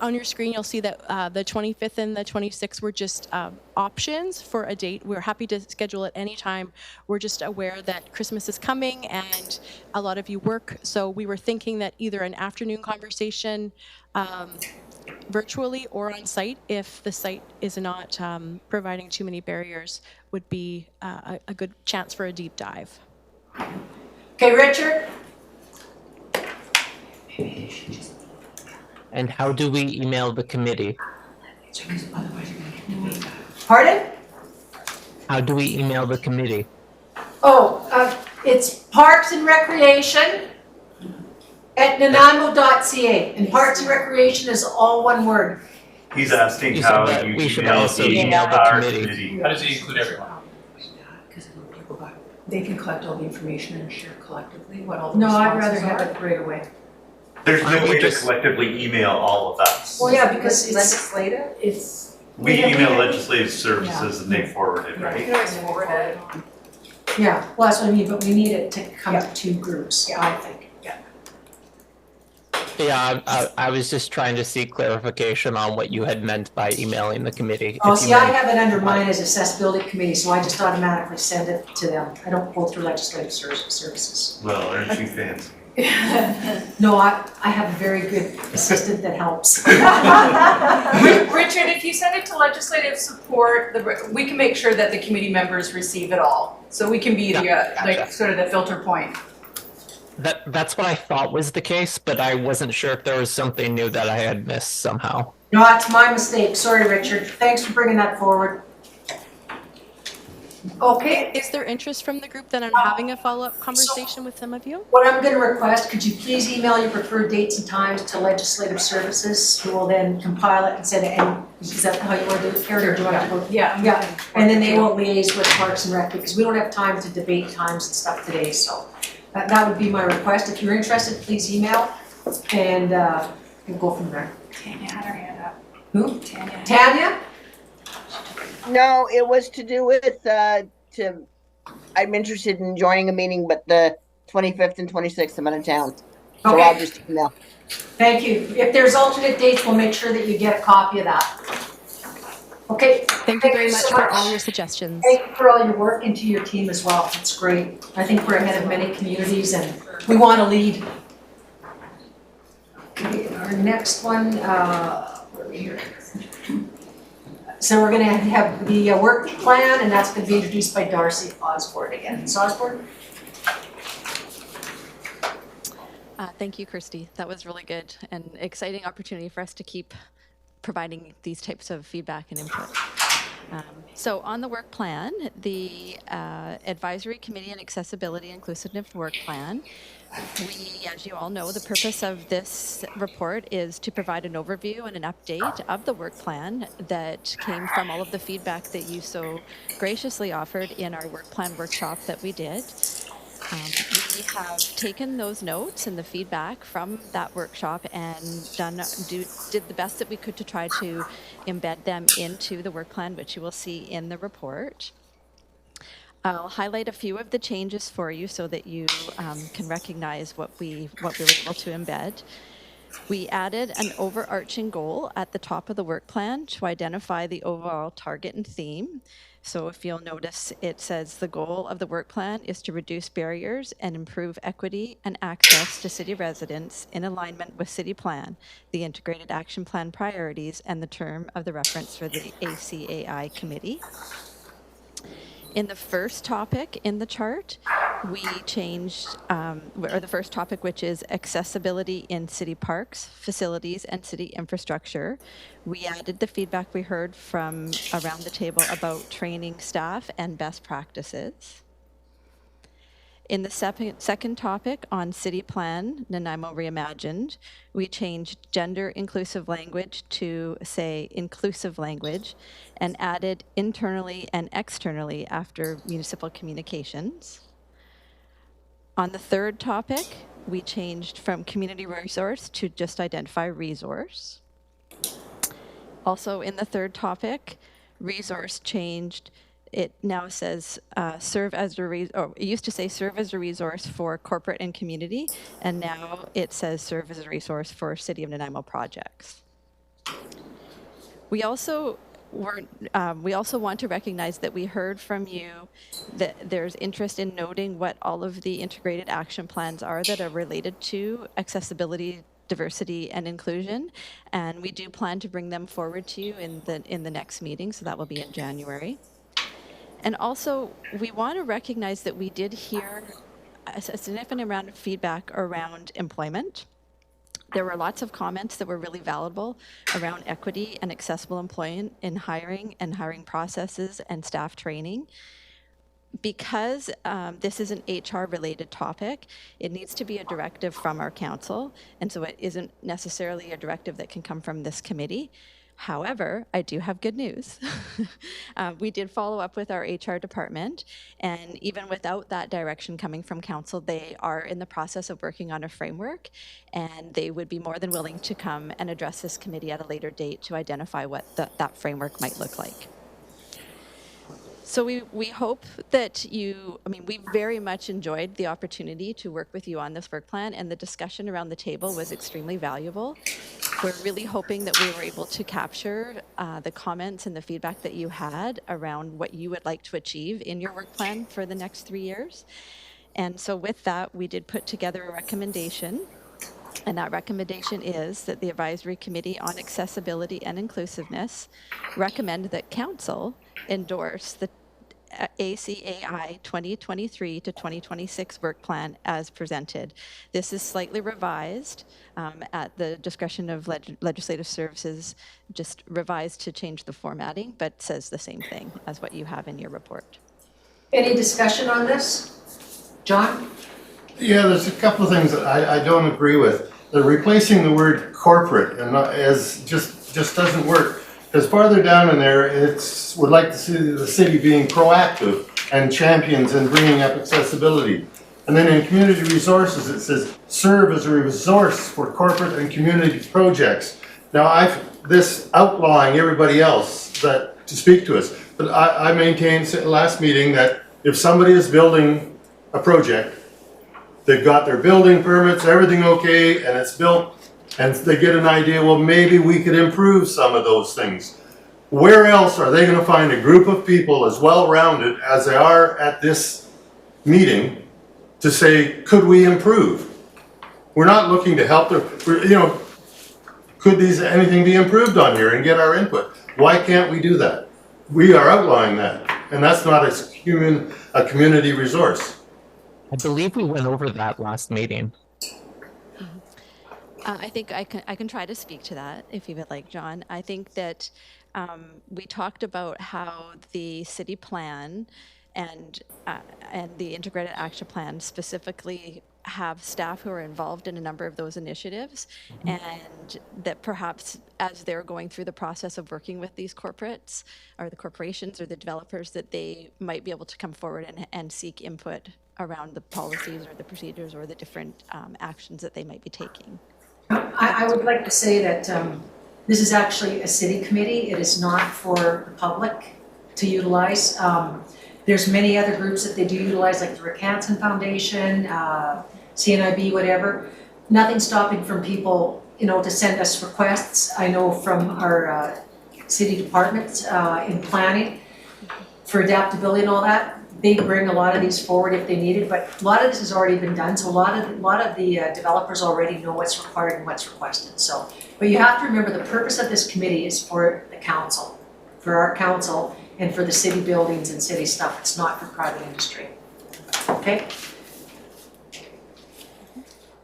On your screen, you'll see that the 25th and the 26th were just options for a date. We're happy to schedule at any time. We're just aware that Christmas is coming and a lot of you work. So we were thinking that either an afternoon conversation virtually or on site, if the site is not providing too many barriers, would be a good chance for a deep dive. Okay, Richard? And how do we email the committee? Pardon? How do we email the committee? It's Parks and Recreation at nanaimo.ca, and Parks and Recreation is all one word. He's asking You how said that you we should email also the email the our committee. committee. How does he include everyone? They can collect all the information and share collectively what all the No, responses I'd rather have are. it right away. There's no Why don't we way to just- collectively email all of us. Well, yeah, because Legislative? it's, We Yeah, email we- legislative services and they forward it, You right? can always forward it. yeah, well, that's what I mean, but we need it to come to two groups, I think. Yeah, I was just trying to seek clarification on what you had meant by emailing the committee. Oh, If you see, I meant- have it under mine as accessibility committee, so I just automatically send it to them. I don't go through legislative services. Well, aren't you fancy? No, I have a very good assistant that helps. Richard, if you send it to legislative support, we can make sure that the committee members receive it all. So we can be the, like, sort of the filter point. That's what I thought was the case, but I wasn't sure if there was something new that I had missed somehow. No, that's my mistake. Sorry, Richard. Thanks for bringing that forward. Okay, Is there interest from the group then on having a follow-up conversation with some of you? what I'm gonna request, could you please email your preferred dates and times to legislative services, who will then compile it and send it, and is that how you wanna do it, Karen, or do you want to go? Yeah. Yeah, and then they will liaise with Parks and Rec, because we don't have time to debate times and stuff today, so that would be my request. If you're interested, please email, and we'll go from there. Tanya had her hand up. Who? Tanya. Tanya? No, it was to do with, I'm interested in joining a meeting, but the 25th and 26th I'm out of town. So Okay. I'll just email. Thank you. If there's alternate dates, we'll make sure that you get a copy of that. Okay. Thank you very much so for all your suggestions. Thank you for all your work and to your team as well. It's great. I think we're ahead of many communities and we want to lead. next one, where are we here? So we're gonna have the work plan, and that's gonna be introduced by Darcy Osborne again. Ms. Osborne? Thank you, Kirsty. That was really good and exciting opportunity for us to keep providing these types of feedback and input. So on the work plan, the Advisory Committee on Accessibility and Inclusiveness Work Plan, we, as you all know, the purpose of this report is to provide an overview and an update of the work plan that came from all of the feedback that you so graciously offered in our work plan workshop that we did. We have taken those notes and the feedback from that workshop and did the best that we could to try to embed them into the work plan, which you will see in the report. I'll highlight a few of the changes for you so that you can recognize what we were able to embed. We added an overarching goal at the top of the work plan to identify the overall target and theme. So if you'll notice, it says the goal of the work plan is to reduce barriers and improve equity and access to city residents in alignment with city plan, the integrated action plan priorities, and the term of the reference for the ACAI committee. In the first topic in the chart, we changed, or the first topic, which is accessibility in city parks, facilities, and city infrastructure. We added the feedback we heard from around the table about training staff and best practices. In the second topic on city plan, Nanaimo Reimagined, we changed gender inclusive language to say inclusive language and added internally and externally after municipal communications. On the third topic, we changed from community resource to just identify resource. Also in the third topic, resource changed. It now says it used to say serve as a resource for corporate and community, and now it says serve as a resource for City of Nanaimo projects. We also want to recognize that we heard from you that there's interest in noting what all of the integrated action plans are that are related to accessibility, diversity, and inclusion, and we do plan to bring them forward to you in the next meeting, so that will be in January. And also, we want to recognize that we did hear a significant amount of feedback around employment. There were lots of comments that were really valuable around equity and accessible employment in hiring and hiring processes and staff training. Because this is an HR-related topic, it needs to be a directive from our council, and so it isn't necessarily a directive that can come from this committee. However, I do have good news. We did follow up with our HR department, and even without that direction coming from council, they are in the process of working on a framework, and they would be more than willing to come and address this committee at a later date to identify what that framework might look like. So we hope that we very much enjoyed the opportunity to work with you on this work plan, and the discussion around the table was extremely valuable. We're really hoping that we were able to capture the comments and the feedback that you had around what you would like to achieve in your work plan for the next 3 years. And so with that, we did put together a recommendation. And that recommendation is that the Advisory Committee on Accessibility and Inclusiveness recommend that Council endorse the ACAI 2023 to 2026 work plan as presented. This is slightly revised at the discretion of Legislative Services, just revised to change the formatting, but says the same thing as what you have in your report. Any discussion on this? John? Yeah, there's a couple of things that I don't agree with. They're replacing the word corporate and as just doesn't work. Because farther down in there, would like to see the city being proactive and champions in bringing up accessibility. And then in community resources, it says serve as a resource for corporate and community projects. Now this outlawing everybody else to speak to us, but I maintained last meeting that if somebody is building a project, they've got their building permits, everything okay, and it's built, and they get an idea, well, maybe we could improve some of those things. Where else are they going to find a group of people as well-rounded as they are at this meeting to say, could we improve? We're not looking to help them. could anything be improved on here and get our input? Why can't we do that? We are outlawing that, and that's not a community resource. I believe we went over that last meeting. I think I can try to speak to that if you would like, John. I think that we talked about how the city plan and the integrated action plan specifically have staff who are involved in a number of those initiatives, and that perhaps as they're going through the process of working with these corporates or the corporations or the developers, that they might be able to come forward and seek input around the policies or the procedures or the different actions that they might be taking. I would like to say that this is actually a city committee. It is not for the public to utilize. There's many other groups that they do utilize, like the Rick Hansen Foundation, CNIB, whatever. Nothing stopping from people, to send us requests. I know from our city departments in planning for adaptability and all that. They bring a lot of these forward if they need it, but a lot of this has already been done, so a lot of the developers already know what's required and what's requested. So, but you have to remember the purpose of this committee is for the council, for our council, and for the city buildings and city stuff. It's not for private industry. Okay.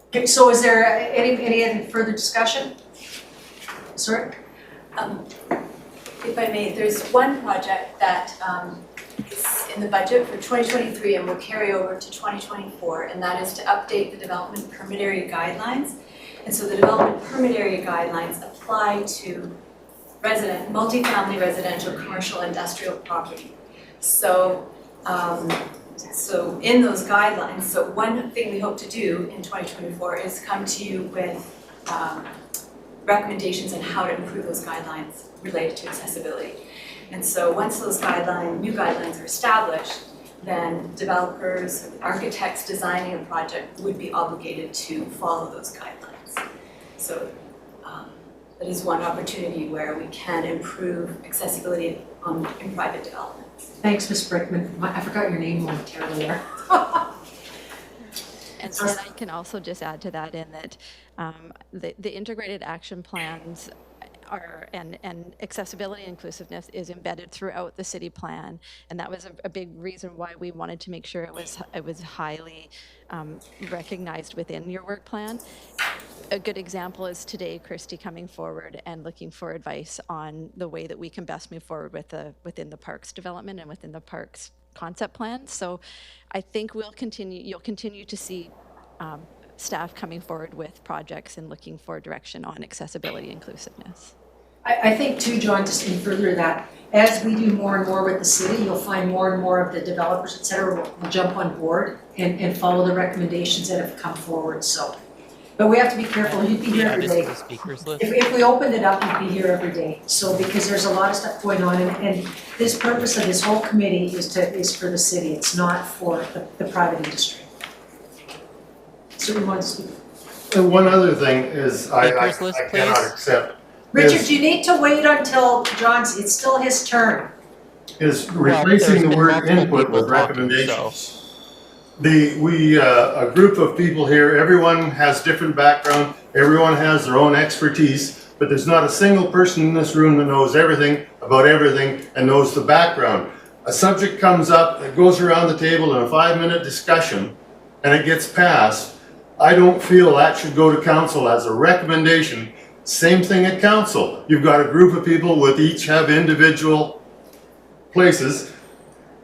Okay. So, is there any further discussion? Sorry. If I may, there's one project that is in the budget for 2023 and will carry over to 2024, and that is to update the development permit area guidelines. And so the development permit area guidelines apply to multifamily residential, commercial, industrial property. So, so in those guidelines, so one thing we hope to do in 2024 is come to you with recommendations on how to improve those guidelines related to accessibility. And so once those new guidelines are established, then developers, architects designing a project would be obligated to follow those guidelines. So that is one opportunity where we can improve accessibility in private developments. Thanks, Ms. Brickman. I forgot your name momentarily there. And then I can also just add to that in that the integrated action plans and accessibility and inclusiveness is embedded throughout the city plan, and that was a big reason why we wanted to make sure it was highly recognized within your work plan. A good example is today Christy coming forward and looking for advice on the way that we can best move forward within the parks development and within the parks concept plan. So I think you'll continue to see staff coming forward with projects and looking for direction on accessibility and inclusiveness. I think too, John, just in further that, as we do more and more with the city, you'll find more and more of the developers, et cetera, will jump on board and follow the recommendations that have come forward. So, but we have to be careful. You'd be here every day. If we opened it up, you'd be here every day. So, because there's a lot of stuff going on, and this purpose of this whole committee is for the city. It's not for the private industry. So we want to speak. One other thing is I cannot accept. Richard, you need to wait until it's still his turn. Is replacing the word input with recommendations. A group of people here, everyone has different background, everyone has their own expertise, but there's not a single person in this room that knows everything about everything and knows the background. A subject comes up, it goes around the table in a 5-minute discussion, and it gets passed. I don't feel that should go to council as a recommendation. Same thing at council. You've got a group of people with each have individual places,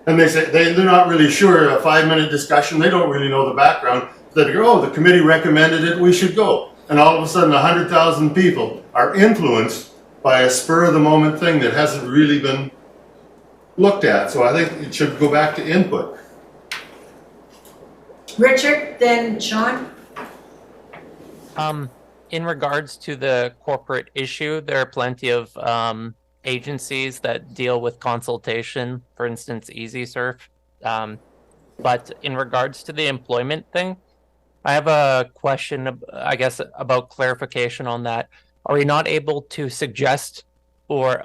and they say they're not really sure. A 5-minute discussion, they don't really know the background. They go, oh, the committee recommended it, we should go. And all of a sudden 100,000 people are influenced by a spur of the moment thing that hasn't really been looked at. So I think it should go back to input. Richard, then Sean. In regards to the corporate issue, there are plenty of agencies that deal with consultation, for instance, EasySurf. But in regards to the employment thing, I have a question, I guess, about clarification on that. Are we not able to suggest or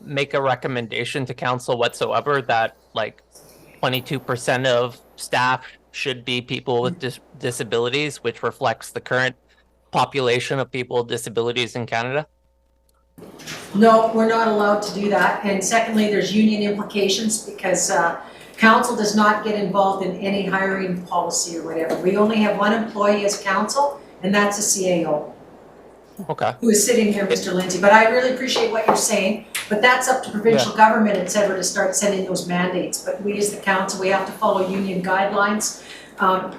make a recommendation to council whatsoever that like 22% of staff should be people with disabilities, which reflects the current population of people with disabilities in Canada? No, we're not allowed to do that. And secondly, there's union implications because council does not get involved in any hiring policy or whatever. We only have one employee as council, and that's a CAO. Okay. Who is sitting here, Mr. Lindsay. But I really appreciate what you're saying, but that's up to provincial government, et cetera, to start sending those mandates. But we as the council, we have to follow union guidelines.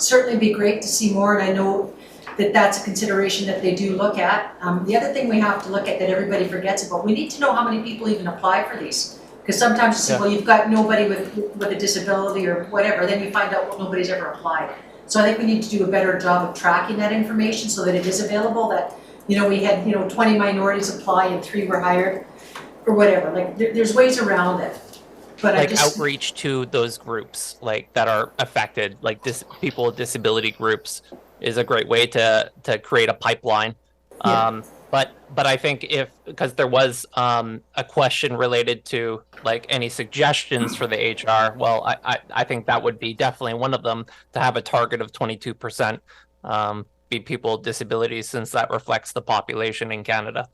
Certainly be great to see more, and I know that that's a consideration that they do look at. The other thing we have to look at that everybody forgets about, we need to know how many people even apply for these. Because sometimes you say, well, you've got nobody with a disability or whatever, then you find out, well, nobody's ever applied. So I think we need to do a better job of tracking that information so that it is available, that, you know, we had, 20 minorities apply and 3 were hired, or whatever. Like, there's ways around it. But like outreach to those groups, like that are affected, like people with disability groups, is a great way to create a pipeline. Yeah. But I think because there was a question related to like any suggestions for the HR, well, I think that would be definitely one of them, to have a target of 22% be people with disabilities, since that reflects the population in Canada.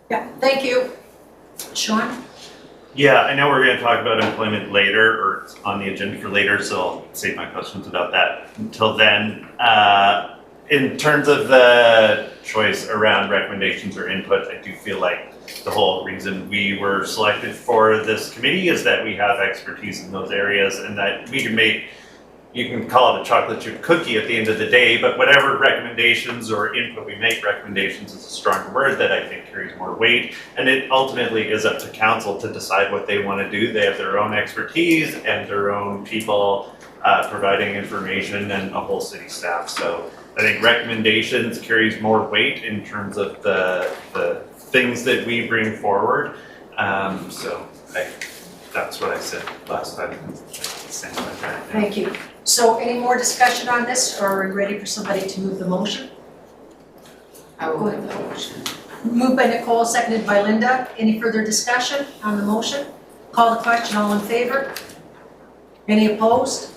Yeah, thank you. Sean? Yeah, I know we're going to talk about employment later, or it's on the agenda for later, so I'll save my questions about that until then. In terms of the choice around recommendations or input, I do feel like the whole reason we were selected for this committee is that we have expertise in those areas, and that we can make, you can call it a chocolate chip cookie at the end of the day, but whatever recommendations or input we make, recommendations is a stronger word that I think carries more weight. And it ultimately is up to council to decide what they want to do. They have their own expertise and their own people providing information and a whole city staff. So I think recommendations carries more weight in terms of the things that we bring forward. That's what I said last time. Thank you. So any more discussion on this, or are we ready for somebody to move the motion? I will move the motion. Moved by Nicole, seconded by Linda. Any further discussion on the motion? Call the question, all in favor? Any opposed?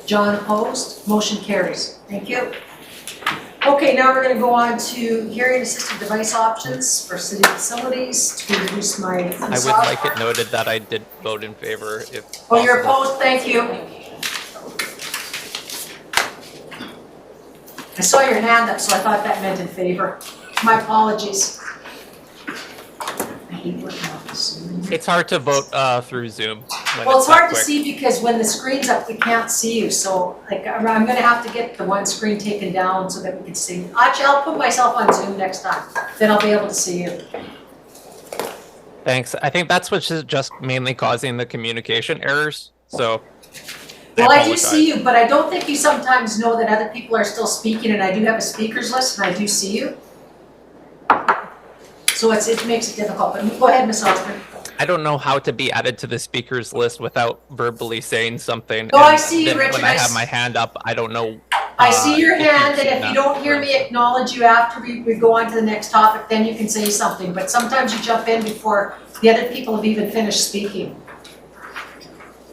John opposed, motion carries. Thank you. Okay, now we're gonna go on to hearing assisted device options for city facilities. To introduce my. I would like it noted that I did vote in favor if possible. Oh, you're opposed, thank you. I saw your hand up, so I thought that meant in favor. My apologies. I hate working off the Zoom. It's hard to vote through Zoom. Well, it's hard to see because when the screen's up, we can't see you. So like, I'm gonna have to get the one screen taken down so that we can see. Actually, I'll put myself on Zoom next time. Then I'll be able to see you. Thanks. I think that's what's just mainly causing the communication errors. So. Well, I do see you, but I don't think you sometimes know that other people are still speaking, and I do have a speakers list, and I do see you. So it makes it difficult, but go ahead, Ms. Osborne. I don't know how to be added to the speakers list without verbally saying something. Oh, I see you, Richard. When I have my hand up, I don't know. I see your hand, and if you don't hear me acknowledge you after we go on to the next topic, then you can say something. But sometimes you jump in before the other people have even finished speaking.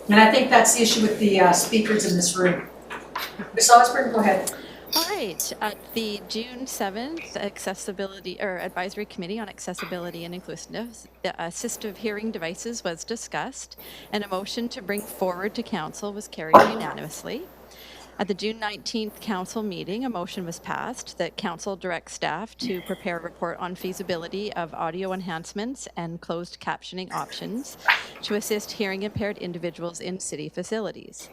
And I think that's the issue with the speakers in this room. Ms. Osborne, go ahead. All right, at the June 7th Accessibility or Advisory Committee on Accessibility and Inclusiveness, the assistive hearing devices was discussed, and a motion to bring forward to council was carried unanimously. At the June 19th council meeting, a motion was passed that council direct staff to prepare a report on feasibility of audio enhancements and closed captioning options to assist hearing impaired individuals in city facilities.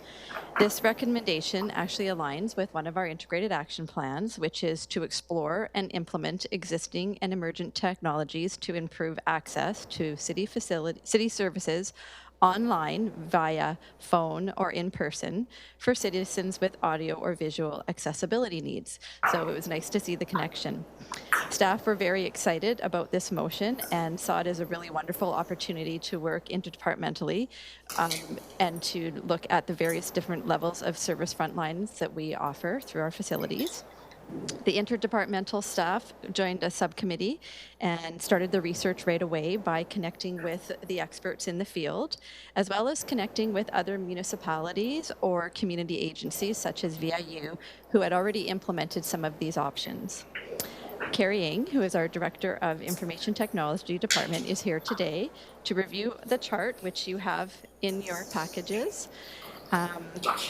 This recommendation actually aligns with one of our integrated action plans, which is to explore and implement existing and emergent technologies to improve access to city services online via phone or in person for citizens with audio or visual accessibility needs. So it was nice to see the connection. Staff were very excited about this motion and saw it as a really wonderful opportunity to work interdepartmentally and to look at the various different levels of service front lines that we offer through our facilities. The interdepartmental staff joined a subcommittee and started the research right away by connecting with the experts in the field, as well as connecting with other municipalities or community agencies such as VIU, who had already implemented some of these options. Carrie Ng, who is our Director of Information Technology Department, is here today to review the chart, which you have in your packages,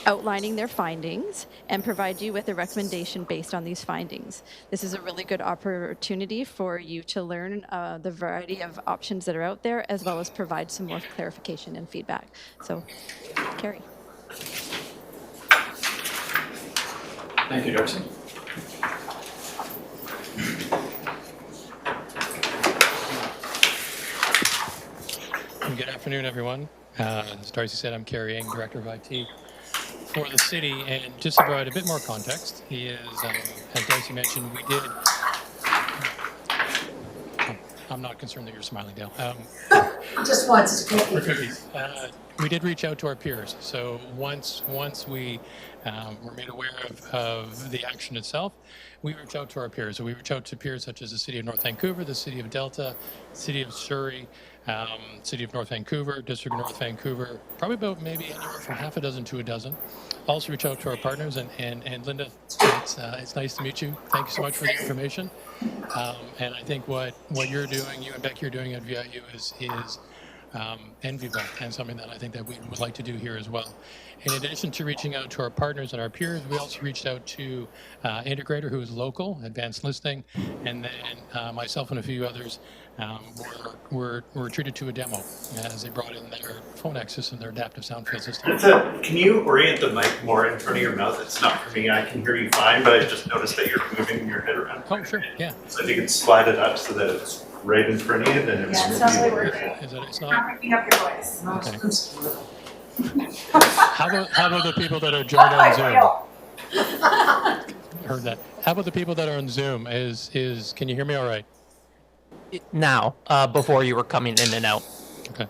outlining their findings and provide you with a recommendation based on these findings. This is a really good opportunity for you to learn the variety of options that are out there, as well as provide some more clarification and feedback. So, Carrie. Thank you, Darcy. Good afternoon, everyone. As Darcy said, I'm Carrie Ng, Director of IT for the city. And just to provide a bit more context, as Darcy mentioned, we did. I'm not concerned that you're smiling, Dale. Just once, it's For cookie. cookies. We did reach out to our peers. So once we were made aware of the action itself, we reached out to our peers. So we reached out to peers such as the City of North Vancouver, the City of Delta, City of Surrey, City of North Vancouver, District of North Vancouver, probably about maybe anywhere from half a dozen to a dozen. Also reach out to our partners, and Linda, it's nice to meet you. Thank you so much for the information. And I think what you're doing, you and Becky are doing at VIU is enviable, and something that I think that we would like to do here as well. In addition to reaching out to our partners and our peers, we also reached out to Integrator, who is local, Advanced Listening, and then myself and a few others were treated to a demo as they brought in their phone access and their adaptive sound field system. Can you orient the mic more in front of your mouth? It's not for me. I can hear you fine, but I just noticed that you're moving your head around. Oh, sure, yeah. So if you could slide it up so that it's right in front of you, then it's Yeah, it sounds like we're It's not. not picking up your voice. Okay. How about the people that are joined on Zoom? Heard that. How about the people that are on Zoom? Can you hear me all right? Now, before you were coming in and out. Okay.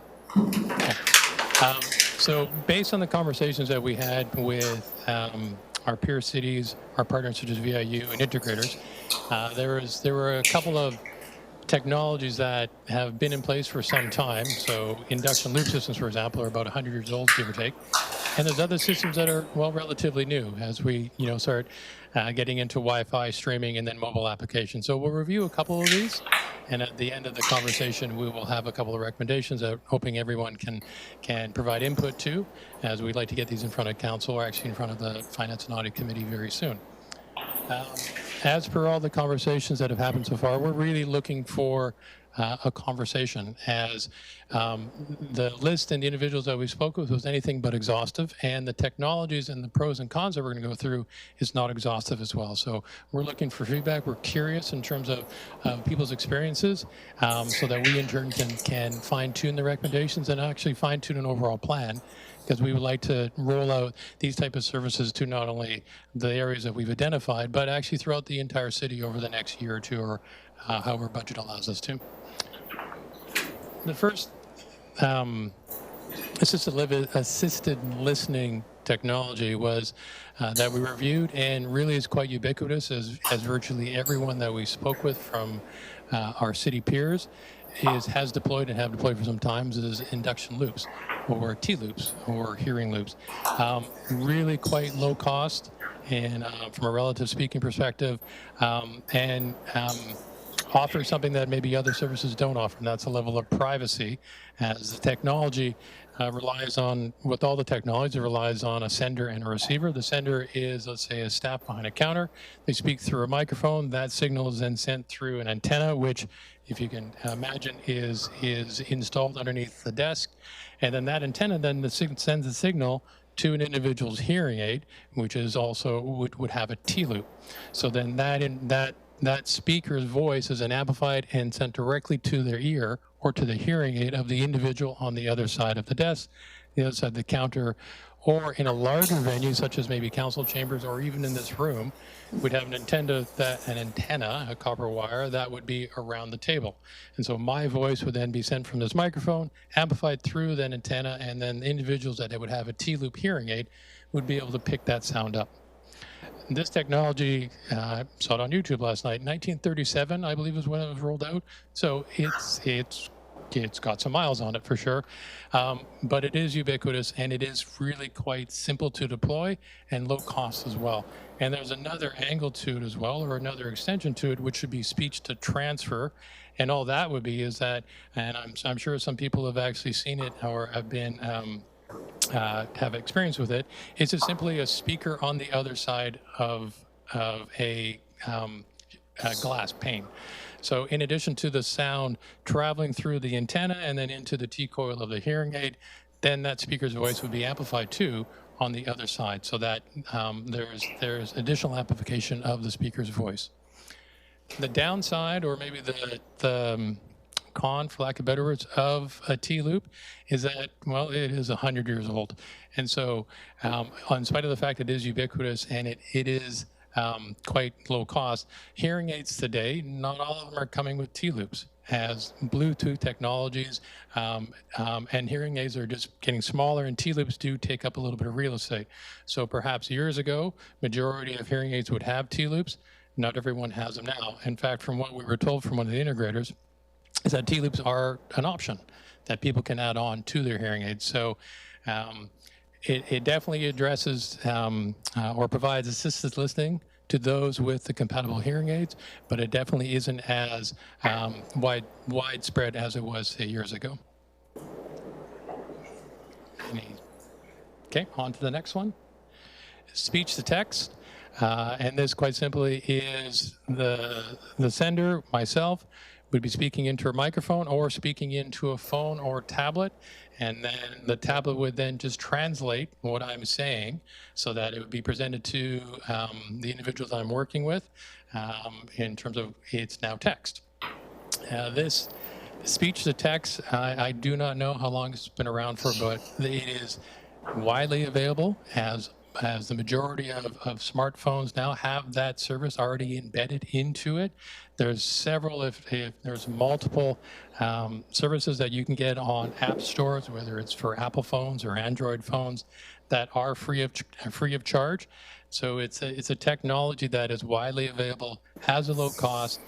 So based on the conversations that we had with our peer cities, our partners such as VIU and integrators, there were a couple of technologies that have been in place for some time. So induction loop systems, for example, are about 100 years old, give or take. And there's other systems that are, well, relatively new as we, start getting into Wi-Fi streaming and then mobile applications. So we'll review a couple of these. And at the end of the conversation, we will have a couple of recommendations that hoping everyone can provide input to, as we'd like to get these in front of council or actually in front of the Finance and Audit Committee very soon. As per all the conversations that have happened so far, we're really looking for a conversation, as the list and the individuals that we spoke with was anything but exhaustive, and the technologies and the pros and cons that we're going to go through is not exhaustive as well. So we're looking for feedback. We're curious in terms of people's experiences, so that we in turn can fine-tune the recommendations and actually fine-tune an overall plan, because we would like to roll out these type of services to not only the areas that we've identified, but actually throughout the entire city over the next year or two, or however budget allows us to. The first assisted listening technology was that we reviewed, and really is quite ubiquitous, as virtually everyone that we spoke with from our city peers has deployed and have deployed for some time, is induction loops, or T-loops, or hearing loops. Really quite low cost, and from a relative speaking perspective, and offer something that maybe other services don't offer, and that's a level of privacy, as the technology relies on, with all the technology, it relies on a sender and a receiver. The sender is, let's say, a staff behind a counter. They speak through a microphone. That signal is then sent through an antenna, which, if you can imagine, is installed underneath the desk. And then that antenna then sends the signal to an individual's hearing aid, which is also would have a T-loop. So then that speaker's voice is then amplified and sent directly to their ear or to the hearing aid of the individual on the other side of the desk, the other side of the counter, or in a larger venue such as maybe council chambers, or even in this room, we'd have an antenna, a copper wire that would be around the table. And so my voice would then be sent from this microphone, amplified through that antenna, and then the individuals that would have a T-loop hearing aid would be able to pick that sound up. This technology, saw it on YouTube last night, 1937, I believe, is when it was rolled out. So it's it's got some miles on it for sure, but it is ubiquitous and it is really quite simple to deploy and low cost as well. And there's another angle to it as well, or another extension to it, which would be speech to transfer. And all that would be is that, and I'm sure some people have actually seen it or have been have experience with it. It's just simply a speaker on the other side of a glass pane. So in addition to the sound traveling through the antenna and then into the T-coil of the hearing aid, then that speaker's voice would be amplified too on the other side, so that there's additional amplification of the speaker's voice. The downside, or maybe the con, for lack of better words, of a T-loop is that, well, it is 100 years old. And so in spite of the fact that it is ubiquitous and it is quite low cost, hearing aids today, not all of them are coming with T-loops. As Bluetooth technologies and hearing aids are just getting smaller, and T-loops do take up a little bit of real estate. So perhaps years ago, majority of hearing aids would have T-loops. Not everyone has them now. In fact, from what we were told from one of the integrators, is that T-loops are an option that people can add on to their hearing aids. So it definitely addresses or provides assisted listening to those with the compatible hearing aids, but it definitely isn't as widespread as it was, say, years ago. Okay, on to the next one. Speech to text. And this quite simply is the sender, myself, would be speaking into a microphone or speaking into a phone or tablet, and then the tablet would then just translate what I'm saying so that it would be presented to the individual that I'm working with in terms of it's now text. This speech to text, I do not know how long it's been around for, but it is widely available as the majority of smartphones now have that service already embedded into it. There's several, if there's multiple services that you can get on app stores, whether it's for Apple phones or Android phones, that are free of charge. So it's a technology that is widely available, has a low cost,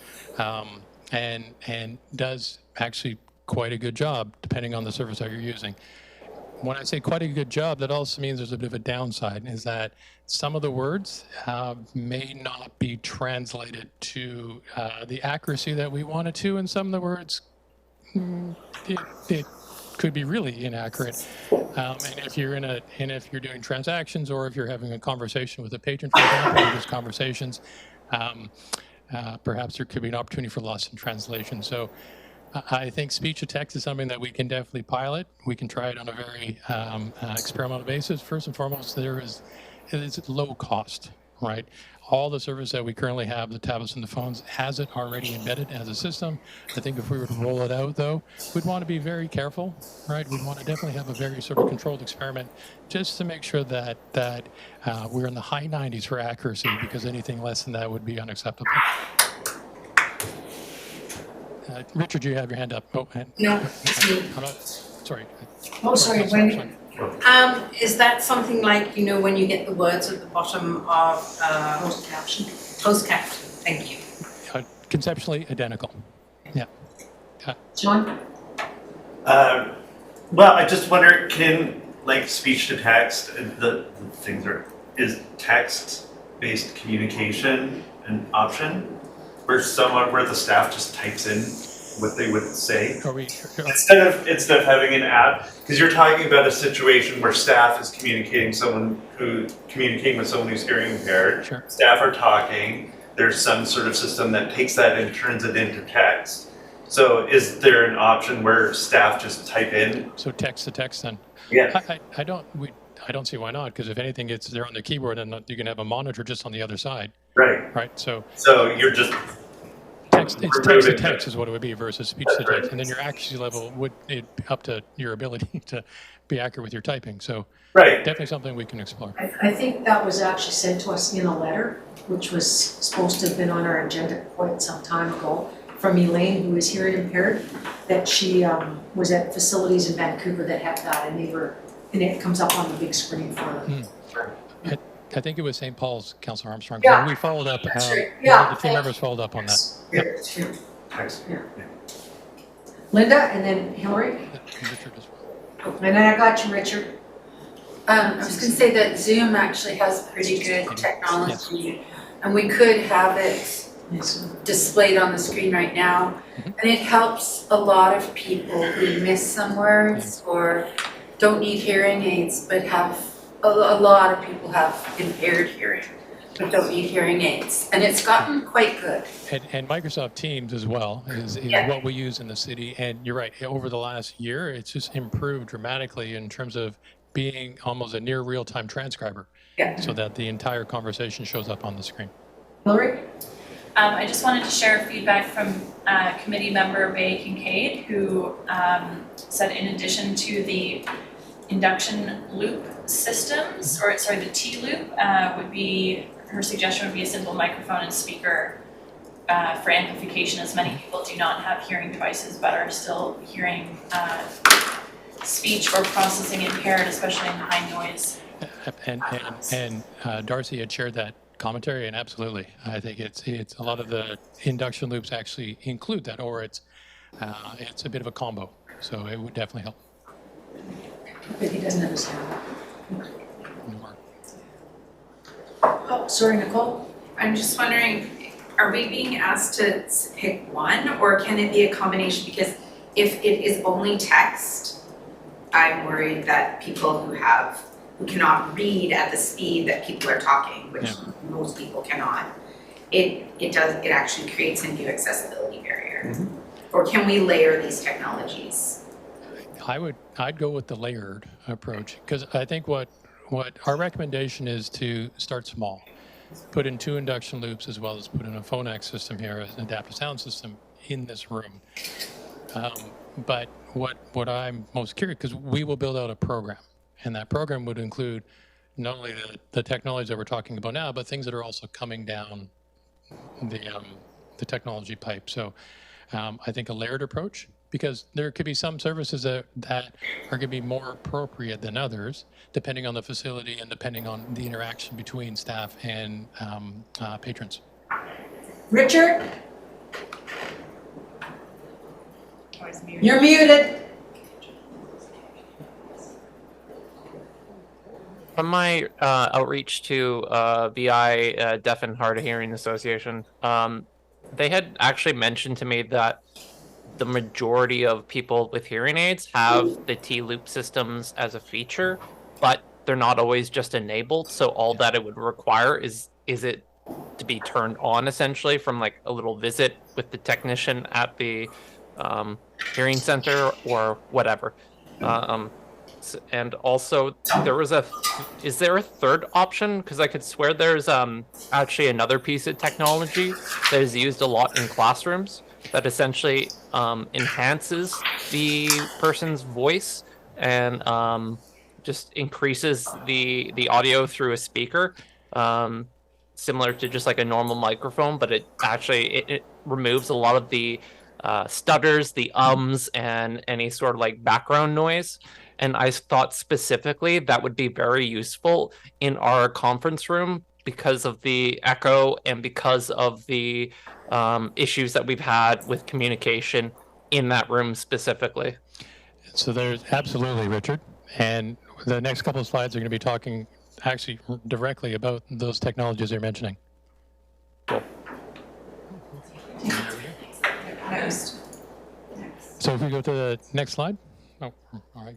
and does actually quite a good job depending on the service that you're using. When I say quite a good job, that also means there's a bit of a downside, is that some of the words may not be translated to the accuracy that we want it to, and some of the words, it could be really inaccurate. And if you're doing transactions, or if you're having a conversation with a patron, for example, or just conversations, perhaps there could be an opportunity for loss in translation. So I think speech to text is something that we can definitely pilot. We can try it on a very experimental basis. First and foremost, it's low cost, right? All the service that we currently have, the tablets and the phones, has it already embedded as a system. I think if we were to roll it out, though, we'd want to be very careful, right? We'd want to definitely have a very sort of controlled experiment just to make sure that we're in the high 90s for accuracy, because anything less than that would be unacceptable. Richard, you have your hand up. Oh, No, it's me. Sorry. Oh, sorry, Wendy. Is that something like, when you get the words at the bottom of Closed caption. closed caption? Thank you. Conceptually identical. Yeah. John? Well, I just wonder, can speech to text, is text-based communication an option? Where the staff just types in what they would say instead of having an app, because you're talking about a situation where staff is communicating with someone who's hearing impaired. Sure. Staff are talking. There's some sort of system that takes that and turns it into text. So is there an option where staff just type in? So text to text then? Yeah. I don't see why not, because if anything, it's there on the keyboard, and you can have a monitor just on the other side. Right. So you're just text to text is what it would be versus speech to text, and then your accuracy level would up to your ability to be accurate with your typing. So definitely something we can explore. I think that was actually sent to us in a letter, which was supposed to have been on our agenda quite some time ago, from Elaine, who is hearing impaired, that she was at facilities in Vancouver that had that, and it comes up on the big screen for them. I think it was St. Paul's, Councillor Armstrong. Yeah. We followed up. That's right. Yeah. The team members followed up on that. Yeah. text. Yeah. Linda, and then Hillary, Richard as well. and then I got you, Richard. I was gonna say that Zoom actually has pretty good technology, and we could have it displayed on the screen right now. And it helps a lot of people who miss some words or don't need hearing aids, but have, a lot of people have impaired hearing, but don't need hearing aids. And it's gotten quite good. And Microsoft Teams as well is what we use in the city. And you're right, over the last year, it's just improved dramatically in terms of being almost a near real-time transcriber. So that the entire conversation shows up on the screen. Hillary? I just wanted to share feedback from committee member Bay Kincaid, who said in addition to the induction loop systems, or sorry, the T-loop, her suggestion would be a simple microphone and speaker for amplification, as many people do not have hearing devices but are still hearing speech or processing impaired, especially in high noise. And Darcy had shared that commentary, and absolutely, I think it's a lot of the induction loops actually include that, or it's a bit of a combo, so it would definitely help. But he doesn't understand. Oh, sorry, Nicole. I'm just wondering, are we being asked to pick one, or can it be a combination? Because if it is only text, I'm worried that people who cannot read at the speed that people are talking, which most people cannot, it actually creates a new accessibility barrier. Or can we layer these technologies? I'd go with the layered approach, because I think what our recommendation is to start small, put in 2 induction loops as well as put in a phonax system here, an adaptive sound system in this room. But what I'm most curious, because we will build out a program, and that program would include not only the technologies that we're talking about now, but things that are also coming down the technology pipe. So I think a layered approach, because there could be some services that are going to be more appropriate than others, depending on the facility and depending on the interaction between staff and patrons. Richard? You're muted. From my outreach to VI, Deaf and Hard of Hearing Association, they had actually mentioned to me that the majority of people with hearing aids have the T-loop systems as a feature, but they're not always just enabled. So all that it would require is it to be turned on, essentially, from like a little visit with the technician at the hearing center or whatever. And also is there a third option? Because I could swear there's actually another piece of technology that is used a lot in classrooms that essentially enhances the person's voice and just increases the audio through a speaker, similar to just like a normal microphone, but it actually removes a lot of the stutters, the ums, and any sort of like background noise. And I thought specifically that would be very useful in our conference room because of the echo and because of the issues that we've had with communication in that room specifically. So there's absolutely, Richard. And the next couple of slides are going to be talking actually directly about those technologies you're mentioning. Cool. Next. So if we go to the next slide. Oh, all right.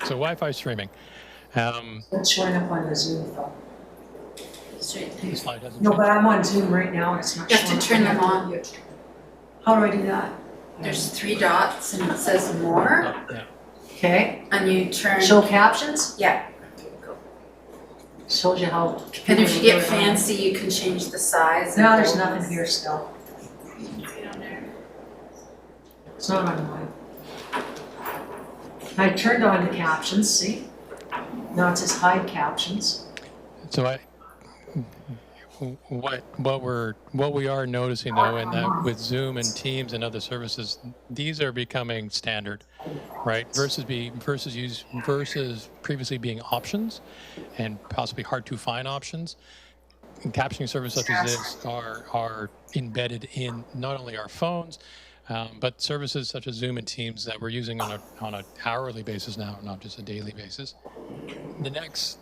So Wi-Fi streaming. It's showing up on the Zoom phone. The slide hasn't No, changed. but I'm on Zoom right now and it's not You showing have up. to turn them on. How do I do that? There's 3 dots and it says more, Yeah. Okay. and you turn. Show captions? Yeah, Shows you how. and if you get fancy, you can change the size. No, and there's boldness. nothing here still. It's not on mine. I turned on the captions, see? Now it says hide captions. So what we are noticing though, and that with Zoom and Teams and other services, these are becoming standard, right? Versus previously being options and possibly hard to find options. And captioning services such as this are embedded in not only our phones, but services such as Zoom and Teams that we're using on a hourly basis now, not just a daily basis. The next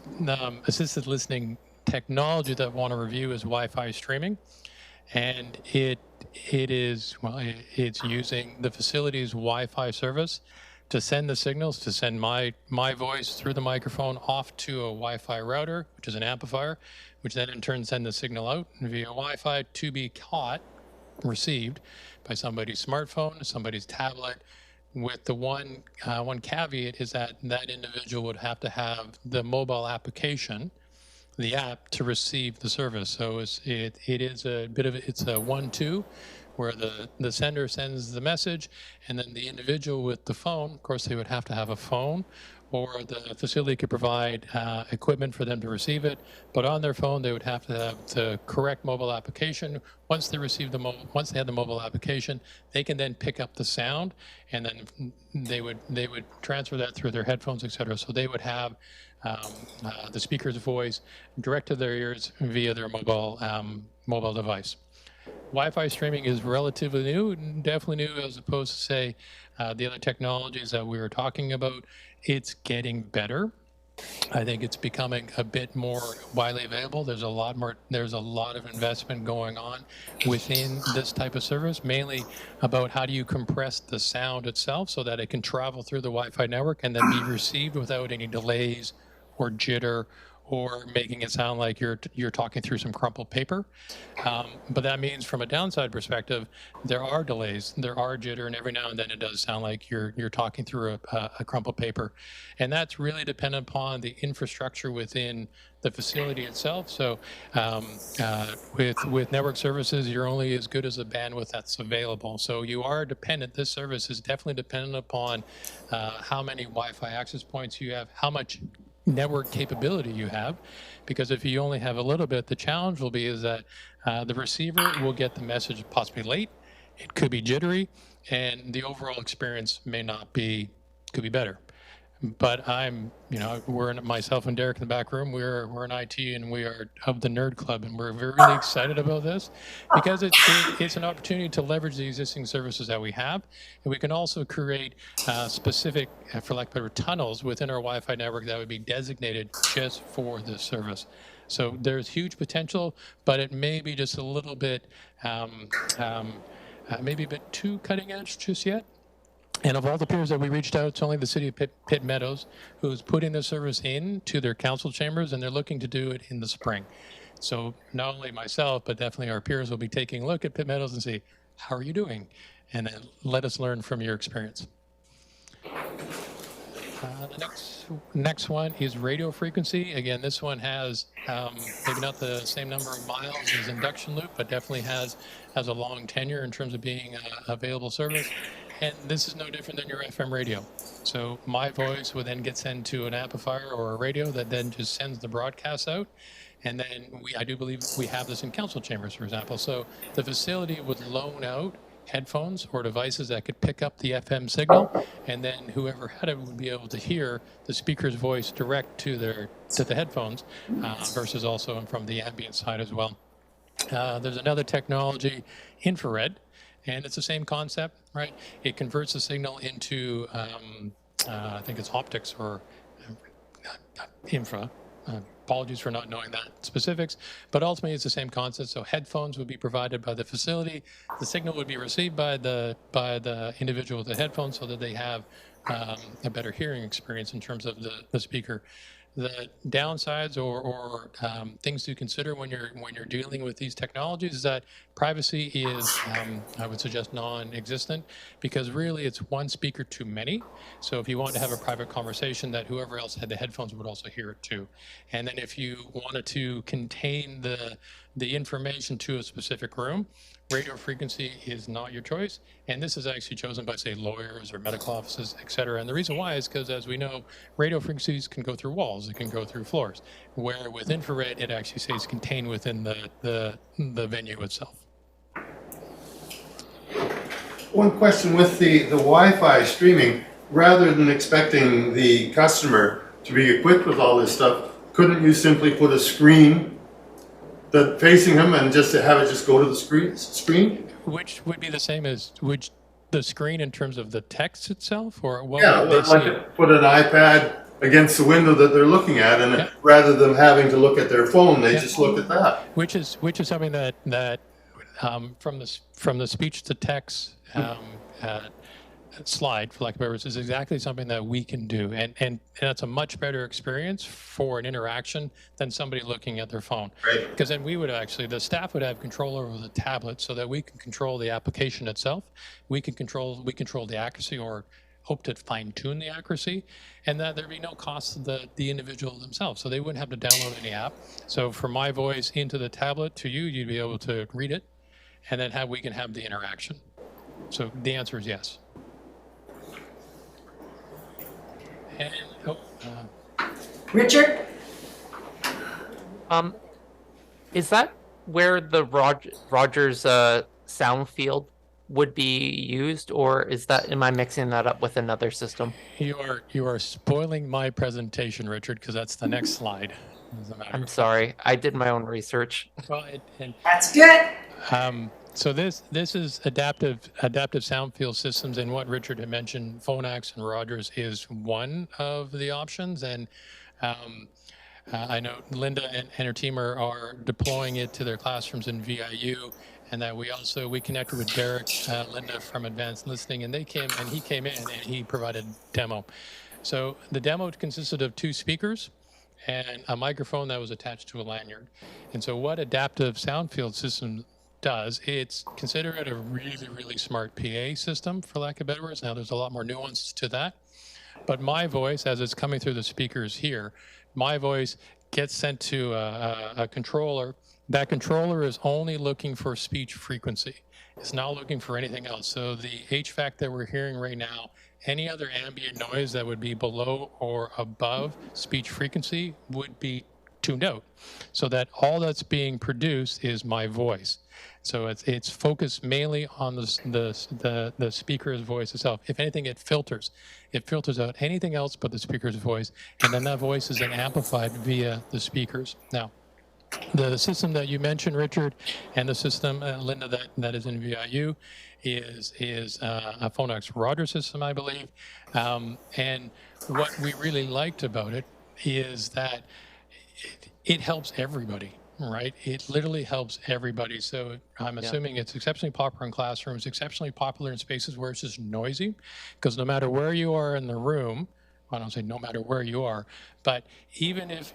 assisted listening technology that I want to review is Wi-Fi streaming, and it's using the facility's Wi-Fi service to send the signals, to send my voice through the microphone off to a Wi-Fi router, which is an amplifier, which then in turn send the signal out via Wi-Fi to be received by somebody's smartphone, somebody's tablet, with the one caveat is that individual would have to have the mobile application, the app, to receive the service. So it is a bit of it's a 1-2, where the sender sends the message, and then the individual with the phone, of course, they would have to have a phone, or the facility could provide equipment for them to receive it. But on their phone, they would have to have the correct mobile application. Once they receive once they have the mobile application, they can then pick up the sound, and then they would transfer that through their headphones, etc. So they would have the speaker's voice direct to their ears via their mobile device. Wi-Fi streaming is relatively new, definitely new, as opposed to, say, the other technologies that we were talking about. It's getting better. I think it's becoming a bit more widely available. There's a lot of investment going on within this type of service, mainly about how do you compress the sound itself so that it can travel through the Wi-Fi network and then be received without any delays or jitter, or making it sound like you're talking through some crumpled paper. But that means, from a downside perspective, there are delays, there are jitter, and every now and then it does sound like you're talking through a crumpled paper. And that's really dependent upon the infrastructure within the facility itself. So with network services, you're only as good as the bandwidth that's available. So you are dependent, this service is definitely dependent upon how many Wi-Fi access points you have, how much network capability you have, because if you only have a little bit, the challenge will be is that the receiver will get the message possibly late, it could be jittery, and the overall experience could be better. But we're myself and Derek in the back room. We're in IT, and we are of the nerd club, and we're really excited about this because it's an opportunity to leverage the existing services that we have, and we can also create specific, for lack of better, tunnels within our Wi-Fi network that would be designated just for this service. So there's huge potential, but it may be just a little bit, maybe a bit too cutting edge just yet. And of all the peers that we reached out, it's only the city of Pitt Meadows who's putting the service into their council chambers, and they're looking to do it in the spring. So not only myself, but definitely our peers will be taking a look at Pitt Meadows and say, how are you doing? And then let us learn from your experience. The next one is radio frequency. Again, this one has maybe not the same number of miles as induction loop, but definitely has a long tenure in terms of being an available service. And this is no different than your FM radio. So my voice would then get sent to an amplifier or a radio that then just sends the broadcast out. And then I do believe we have this in council chambers, for example. So the facility would loan out headphones or devices that could pick up the FM signal, and then whoever had it would be able to hear the speaker's voice direct to the headphones, versus also from the ambient side as well. There's another technology, infrared. And it's the same concept, right? It converts the signal into, I think it's optics or infra. Apologies for not knowing that specifics, but ultimately it's the same concept. So headphones would be provided by the facility. The signal would be received by the individual with the headphones, so that they have a better hearing experience in terms of the speaker. The downsides or things to consider when you're dealing with these technologies is that privacy is, I would suggest, non-existent, because really it's one speaker too many. So if you want to have a private conversation, that whoever else had the headphones would also hear it too. And then if you wanted to contain the information to a specific room, radio frequency is not your choice. And this is actually chosen by, say, lawyers or medical offices, et cetera. And the reason why is because, as we know, radio frequencies can go through walls, it can go through floors, where with infrared, it actually stays contained within the venue itself. One question with the Wi-Fi streaming, rather than expecting the customer to be equipped with all this stuff, couldn't you simply put a screen facing them and just to have it just go to the screen? Which would be the same as, The screen in terms of the text itself, or what Yeah, would they see? like put an iPad against the window that they're looking at, and Yeah. rather than having to look at their phone, they Yeah. just look at that. Which is something that from the speech to text slide, for lack of better words, is exactly something that we can do, and that's a much better experience for an interaction than somebody looking at their phone. Right. Because then the staff would have control over the tablet, so that we can control the application itself. We control the accuracy, or hope to fine tune the accuracy, and that there'd be no cost to the individual themselves. So they wouldn't have to download any app. So from my voice into the tablet to you, you'd be able to read it, and then we can have the interaction. So the answer is yes. And, Richard? Is that where the Rogers sound field would be used, or am I mixing that up with another system? You are spoiling my presentation, Richard, because that's the next slide. I'm sorry, I did my own research. Well, That's good. So this is adaptive sound field systems, and what Richard had mentioned, Phonax and Rogers is one of the options, and I know Linda and her team are deploying it to their classrooms in VIU, and that we connected with Derek, Linda from Advanced Listening, and he came in and he provided demo. So the demo consisted of 2 speakers and a microphone that was attached to a lanyard. And so what adaptive sound field system does, it's consider it a really, really smart PA system, for lack of better words. Now there's a lot more nuances to that, but my voice, as it's coming through the speakers here, my voice gets sent to a controller. That controller is only looking for speech frequency. It's not looking for anything else. So the HVAC that we're hearing right now, any other ambient noise that would be below or above speech frequency would be tuned out, so that all that's being produced is my voice. So it's focused mainly on the speaker's voice itself. If anything, it filters out anything else but the speaker's voice, and then that voice is then amplified via the speakers. Now, the system that you mentioned, Richard, and the system, Linda, that is in VIU, is a Phonax Rogers system, I believe. And what we really liked about it is that it helps everybody, right? It literally helps everybody. So I'm assuming it's exceptionally popular in classrooms, exceptionally popular in spaces where it's just noisy, because no matter where you are in the room, I don't say no matter where you are, but even if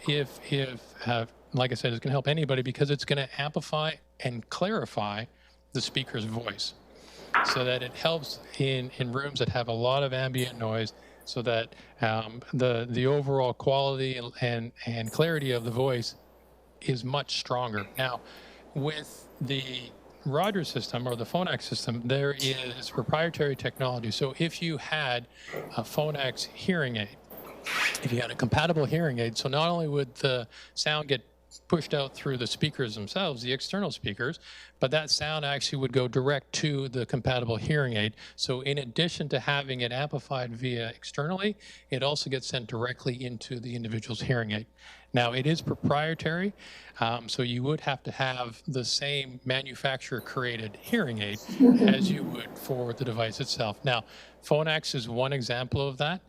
like I said, it's going to help anybody, because it's going to amplify and clarify the speaker's voice, so that it helps in rooms that have a lot of ambient noise, so that the overall quality and clarity of the voice is much stronger. Now, with the Rogers system or the Phonax system, there is proprietary technology. So if you had a Phonax hearing aid, if you had a compatible hearing aid, so not only would the sound get pushed out through the speakers themselves, the external speakers, but that sound actually would go direct to the compatible hearing aid. So in addition to having it amplified via externally, it also gets sent directly into the individual's hearing aid. Now, it is proprietary, so you would have to have the same manufacturer-created hearing aid as you would for the device itself. Now, Phonax is one example of that.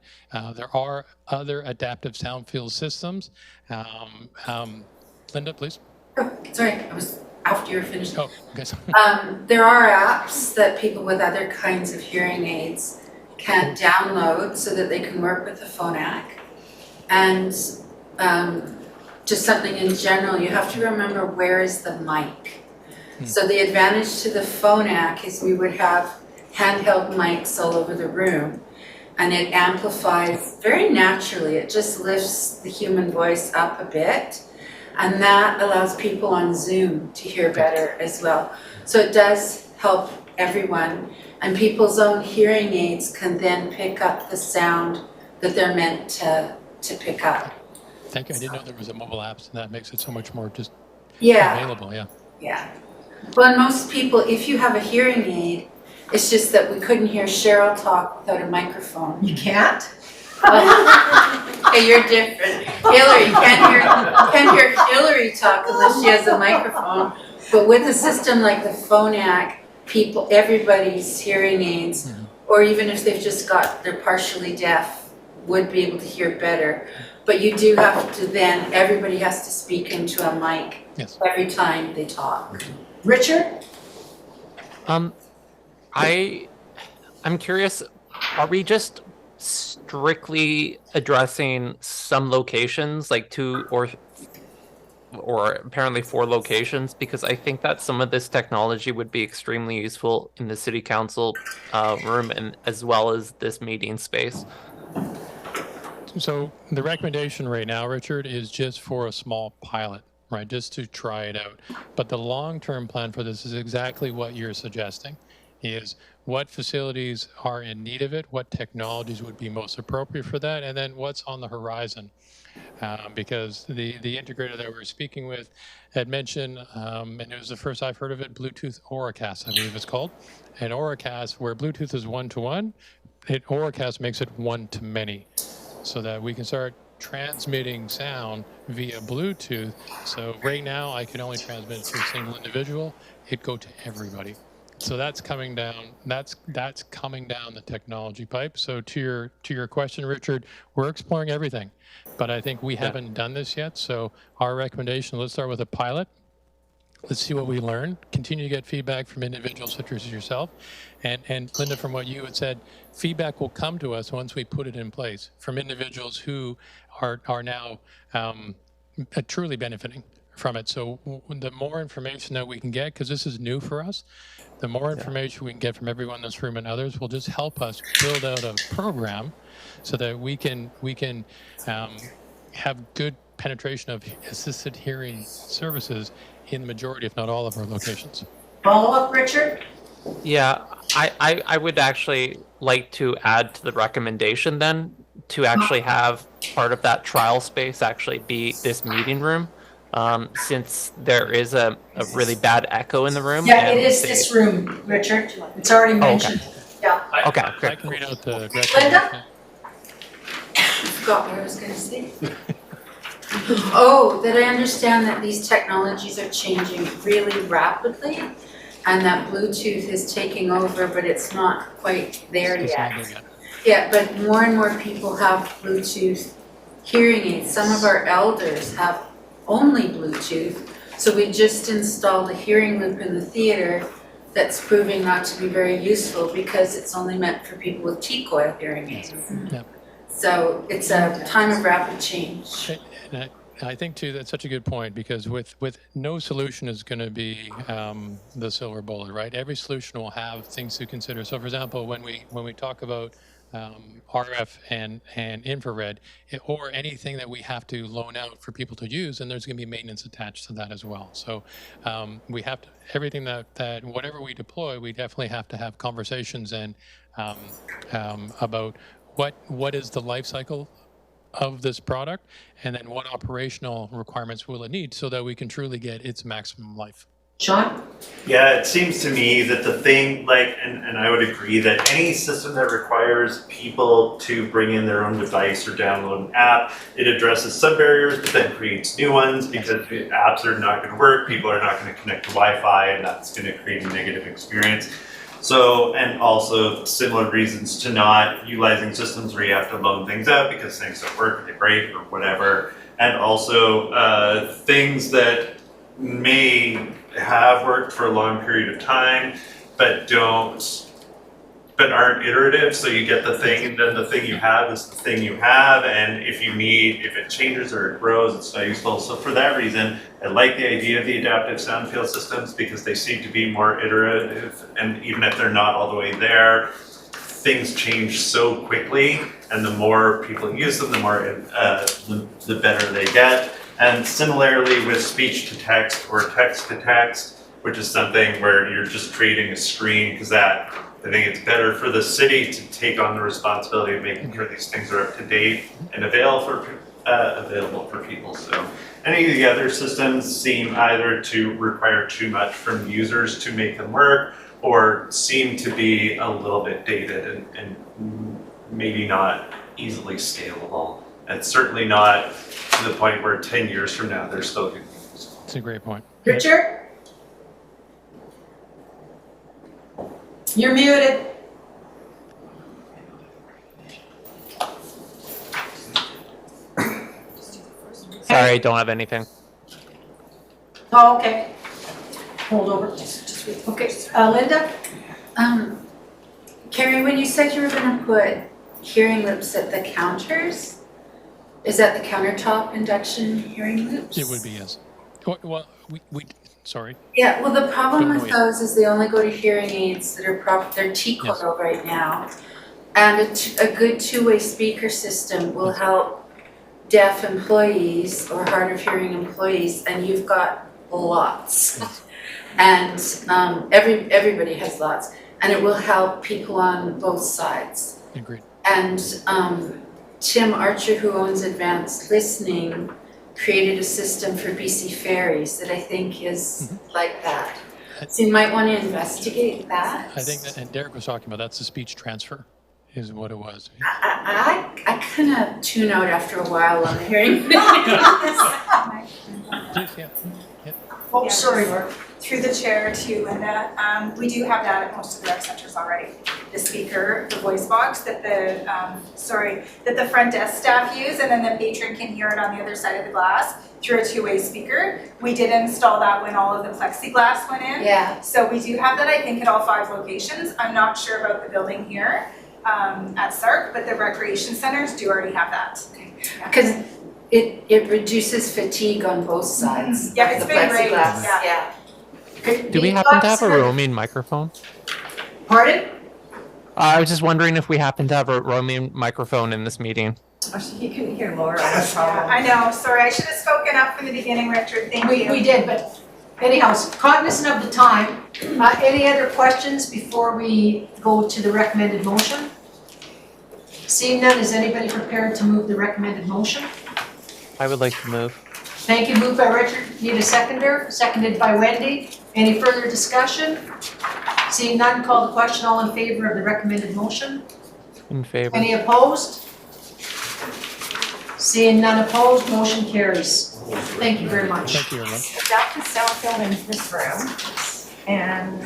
There are other adaptive sound field systems. Linda, please. Oh, sorry, I was after you were finished. Oh, okay. There are apps that people with other kinds of hearing aids can download so that they can work with the Phonak. And just something in general, you have to remember, where is the mic? So the advantage to the Phonak is we would have handheld mics all over the room, and it amplifies very naturally. It just lifts the human voice up a bit, and that allows people on Zoom to hear better as well. So it does help everyone, and people's own hearing aids can then pick up the sound that they're meant to pick up. Thank you. I didn't know there was a mobile app, so that makes it so much more just available. Yeah. Well, and most people, if you have a hearing aid, it's just that we couldn't hear Cheryl talk without a microphone. You can't? Okay, you're different. Hillary, can't hear Hillary talk unless she has a microphone. But with a system like the Phonak, people, everybody's hearing aids, or even if they've just got, they're partially deaf, would be able to hear better. But you do have to then, everybody has to speak into a mic every time they talk. Richard? I'm curious, are we just strictly addressing some locations, like 2 or apparently 4 locations? Because I think that some of this technology would be extremely useful in the city council room and as well as this meeting space. So the recommendation right now, Richard, is just for a small pilot, right? Just to try it out. But the long-term plan for this is exactly what you're suggesting, is what facilities are in need of it, what technologies would be most appropriate for that, and then what's on the horizon. Because the integrator that we're speaking with had mentioned, and it was the first I've heard of it, Bluetooth Auracast, I believe it's called. And Auracast, where Bluetooth is 1-to-1, Auracast makes it 1-to-many, so that we can start transmitting sound via Bluetooth. So right now I can only transmit to a single individual. It go to everybody. So that's coming down. That's coming down the technology pipe. So to your question, Richard, we're exploring everything, but I think we haven't done this yet. So our recommendation: let's start with a pilot. Let's see what we learn. Continue to get feedback from individuals such as yourself, and Linda, from what you had said, feedback will come to us once we put it in place from individuals who are now truly benefiting from it. So the more information that we can get, because this is new for us, the more information we can get from everyone in this room and others will just help us build out a program so that we can have good penetration of assisted hearing services in the majority, if not all, of our locations. Follow up, Richard? Yeah, I would actually like to add to the recommendation then to actually have part of that trial space actually be this meeting room. Since there is a really bad echo in the room. Yeah, it is this room, Richard. It's already mentioned. Yeah. Okay. I can read out the Linda? I forgot what I was gonna say. Oh, that I understand that these technologies are changing really rapidly and that Bluetooth is taking over, but it's not quite there yet. Yeah, but more and more people have Bluetooth hearing aids. Some of our elders have only Bluetooth. So we just installed a hearing loop in the theater that's proving not to be very useful because it's only meant for people with T-coil hearing aids. So it's a time of rapid change. And I think too that's such a good point, because with no solution is going to be the silver bullet, right? Every solution will have things to consider. So, for example, when we talk about RF and infrared, or anything that we have to loan out for people to use, and there's going to be maintenance attached to that as well. So we have to, everything that whatever we deploy, we definitely have to have conversations and about what is the life cycle of this product, and then what operational requirements will it need so that we can truly get its maximum life. Sean? Yeah, it seems to me that the thing, like, and I would agree that any system that requires people to bring in their own device or download an app, it addresses some barriers, but then creates new ones because the apps are not going to work, people are not going to connect to Wi-Fi, and that's going to create a negative experience. So, and also similar reasons to not utilizing systems where you have to loan things out because things don't work, or they break, or whatever. And also things that may have worked for a long period of time, but aren't iterative. So you get the thing, and then the thing you have is the thing you have, and if it changes or it grows, it's not useful. So for that reason, I like the idea of the adaptive sound field systems because they seem to be more iterative, and even if they're not all the way there, things change so quickly, and the more people use them, the more the better they get. And similarly with speech to text or text to text, which is something where you're just creating a screen, because that, I think it's better for the city to take on the responsibility of making sure these things are up to date and available for people. So any of the other systems seem either to require too much from users to make them work, or seem to be a little bit dated and maybe not easily scalable. And certainly not to the point where 10 years from now they're still going to be useful. That's a great point. Richard? You're muted. Sorry, I don't have anything. Oh, okay. Hold over. Okay, Linda? Carrie, when you said you were gonna put hearing loops at the counters, is that the countertop induction hearing loops? It would be, yes. Well, sorry. Yeah, well, the problem Don't with know yet. those is they only go to hearing aids that are they're T-coiled right now. And a good two-way speaker system will help deaf employees or hard of hearing employees, and you've got lots. And everybody has lots, and it will help people on both sides. Agreed. And Tim Archer, who owns Advanced Listening, created a system for BC Ferries that I think is like that. So you might want to investigate that. I think that, and Derek was talking about, that's the speech transfer, is what it was. I kind of tune out after a while on the hearing. Oh, Yeah, sorry, just Laura. Through the chair to Linda, we do have that at most of the rec centers already. The speaker, the voice box that that the front desk staff use, and then the patron can hear it on the other side of the glass through a two-way speaker. We did install that when all of the plexiglass went in. Yeah. So we do have that, I think, at all 5 locations. I'm not sure about the building here at SARC, but the recreation centers do already have that. Because it reduces fatigue on both sides. Yeah, it's of the been great, plexiglass. yeah. Do we happen to have a roaming microphone? Pardon? I was just wondering if we happen to have a roaming microphone in this meeting. You couldn't hear Laura. Yeah, I know, sorry, I should have spoken up from the beginning, Richard, thank you. We did, but anyhow, cognizant of the time, any other questions before we go to the recommended motion? Seeing none, is anybody prepared to move the recommended motion? I would like to move. Thank you, moved by Richard. Need a seconder? Seconded by Wendy. Any further discussion? Seeing none, call the question. All in favor of the recommended motion? In favor. Any opposed? Seeing none opposed, motion carries. Thank you very much. Thank you, everyone. Adapt the sound film in this room and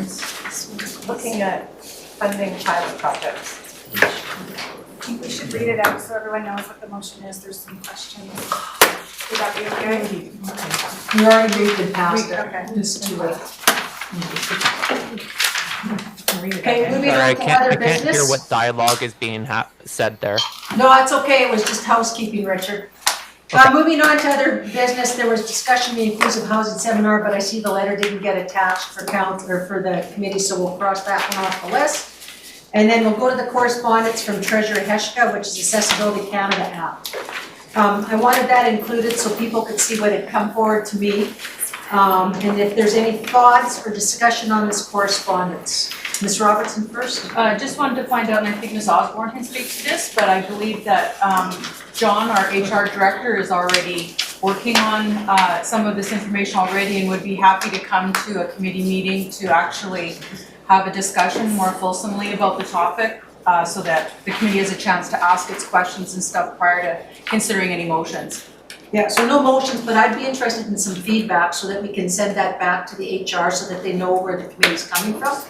looking at funding pilot projects. I think we should read it out so everyone knows what the motion is, there's some questions. Would that be okay? We already moved and passed it. Okay. It's too late. Read it Okay, again. moving Sorry, I on to other can't hear business. what dialogue is being said there. No, it's okay, it was just housekeeping, Richard. Moving on to other business, there was discussion in the inclusive housing seminar, but I see the letter didn't get attached for for the committee, so we'll cross that one off the list. And then we'll go to the correspondence from Treasurer Heshka, which is Accessibility Canada app. I wanted that included so people could see what had come forward to me. And if there's any thoughts or discussion on this correspondence. Ms. Robertson first. Just wanted to find out, and I think Ms. Osborne can speak to this, but I believe that John, our HR director, is already working on some of this information already and would be happy to come to a committee meeting to actually have a discussion more fulsomely about the topic so that the committee has a chance to ask its questions and stuff prior to considering any motions. Yeah, so no motions, but I'd be interested in some feedback so that we can send that back to the HR so that they know where the committee's coming from.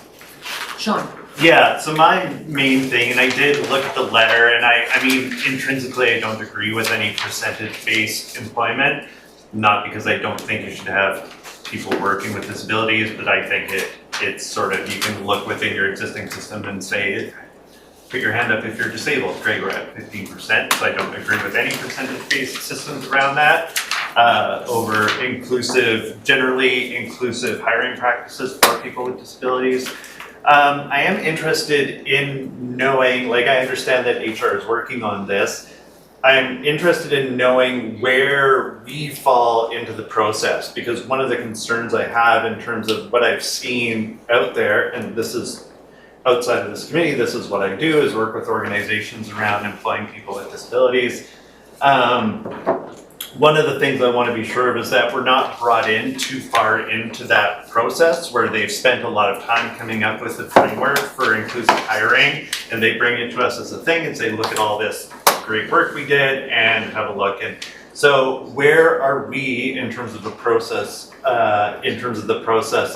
Sean. Yeah, so my main thing, and I did look at the letter, and I mean, intrinsically, I don't agree with any percentage-based employment. Not because I don't think you should have people working with disabilities, but I think it's sort of, you can look within your existing system and say, put your hand up if you're disabled. Great, we're at 15%, so I don't agree with any percentage-based systems around that. Over generally inclusive hiring practices for people with disabilities. I am interested in knowing, like I understand that HR is working on this. I'm interested in knowing where we fall into the process, because one of the concerns I have in terms of what I've seen out there, and this is outside of this committee, this is what I do, is work with organizations around employing people with disabilities. One of the things I want to be sure of is that we're not brought in too far into that process where they've spent a lot of time coming up with a framework for inclusive hiring, and they bring it to us as a thing and say, look at all this great work we did and have a look. And So where are we in terms of the process,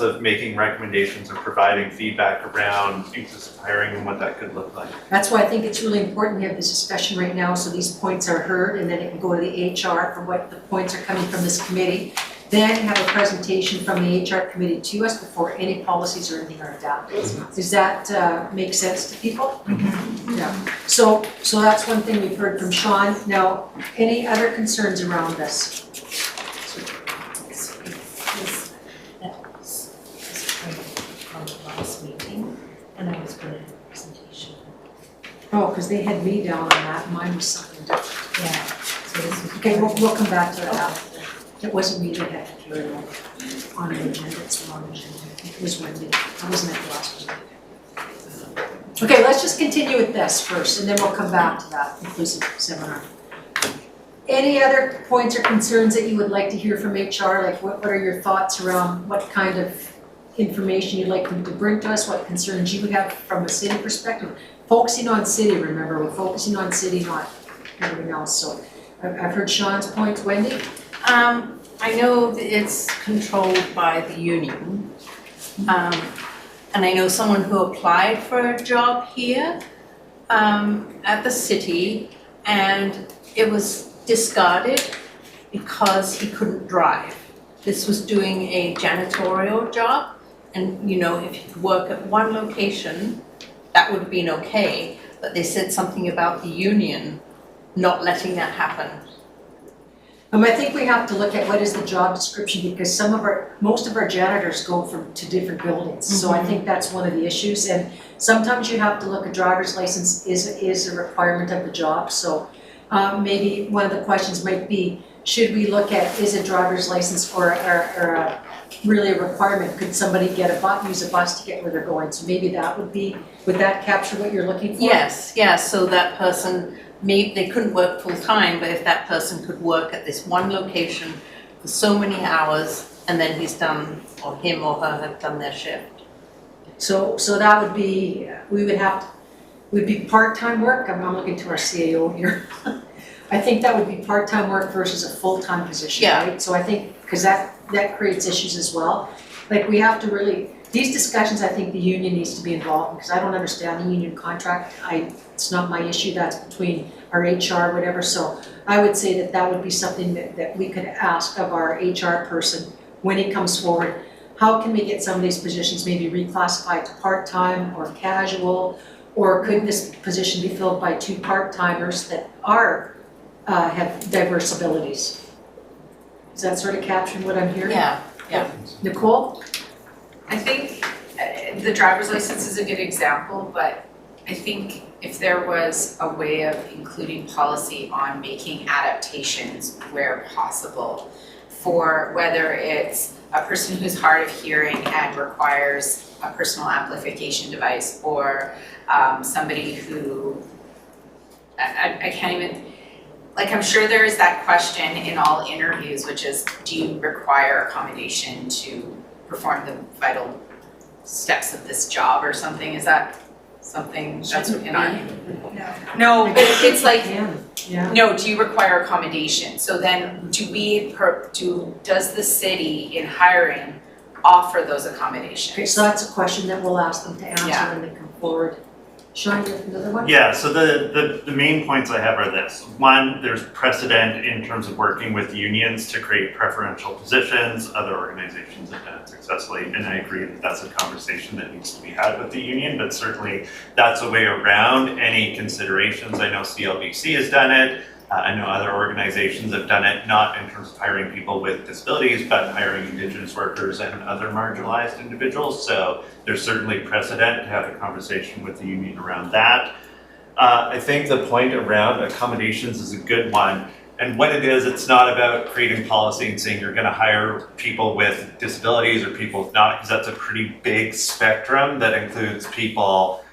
of making recommendations or providing feedback around inclusive hiring and what that could look like? That's why I think it's really important we have this discussion right now, so these points are heard, and then it can go to the HR for what the points are coming from this committee. Then have a presentation from the HR committee to us before any policies or anything are adopted. Does that make sense to people? Mm-hmm. Yeah. So that's one thing we've heard from Sean. Now, any other concerns around this? From the last meeting, and I was going to do a presentation. Oh, because they had me down on that, mine was something different. Yeah. So this was. Okay, we'll come back to that after. It wasn't me that had to carry it on the agenda, it's the wrong agenda. It was Wendy, I wasn't at the last one. Okay, let's just continue with this first, and then we'll come back to that inclusive seminar. Any other points or concerns that you would like to hear from HR? Like what are your thoughts around what kind of information you'd like them to bring to us, what concerns you would have from a city perspective? Focusing on city, remember, we're focusing on city, not everything else. So I've heard Sean's points. Wendy? I know that it's controlled by the union. And I know someone who applied for a job here at the city, and it was discarded because he couldn't drive. This was doing a janitorial job, and if he could work at one location, that would have been okay, but they said something about the union not letting that happen. I think we have to look at what is the job description, because most of our janitors go to different buildings. So I think that's one of the issues, and sometimes you have to look at driver's license is a requirement of the job. So maybe one of the questions might be, should we look at, is a driver's license or really a requirement? Could somebody use a bus to get where they're going? So maybe would that capture what you're looking for? Yes, so that person, maybe they couldn't work full time, but if that person could work at this one location for so many hours, and then he's done, or him or her have done their shift. So that would be, would be part-time work. I'm looking to our CAO here. I think that would be part-time work versus a full-time position, right? So I think, because that creates issues as well. Like we have to really, these discussions, I think the union needs to be involved in, because I don't understand the union contract. It's not my issue, that's between our HR, whatever. So I would say that would be something that we could ask of our HR person when he comes forward. How can we get some of these positions maybe reclassified to part-time or casual? Or could this position be filled by two part-timers that have diverse abilities? Is that sort of capturing what I'm hearing? Yeah. Nicole? I think the driver's license is a good example, but I think if there was a way of including policy on making adaptations where possible for whether it's a person who's hard of hearing and requires a personal amplification device, or somebody who, I can't even, like I'm sure there is that question in all interviews, which is, do you require accommodation to perform the vital steps of this job or something? Is that something that's in our? No, but it's like, no, do you require accommodation? So then does the city in hiring offer those accommodations? Okay, so that's a question that we'll ask them to answer when they come forward. Sean, you have another one? Yeah, so the main points I have are this. One, there's precedent in terms of working with unions to create preferential positions. Other organizations have done it successfully, and I agree that that's a conversation that needs to be had with the union, but certainly that's a way around any considerations. I know CLBC has done it. I know other organizations have done it, not in terms of hiring people with disabilities, but hiring Indigenous workers and other marginalized individuals. So there's certainly precedent to have a conversation with the union around that. I think the point around accommodations is a good one. And what it is, it's not about creating policy and saying you're going to hire people with disabilities or people with not, because that's a pretty big spectrum that includes people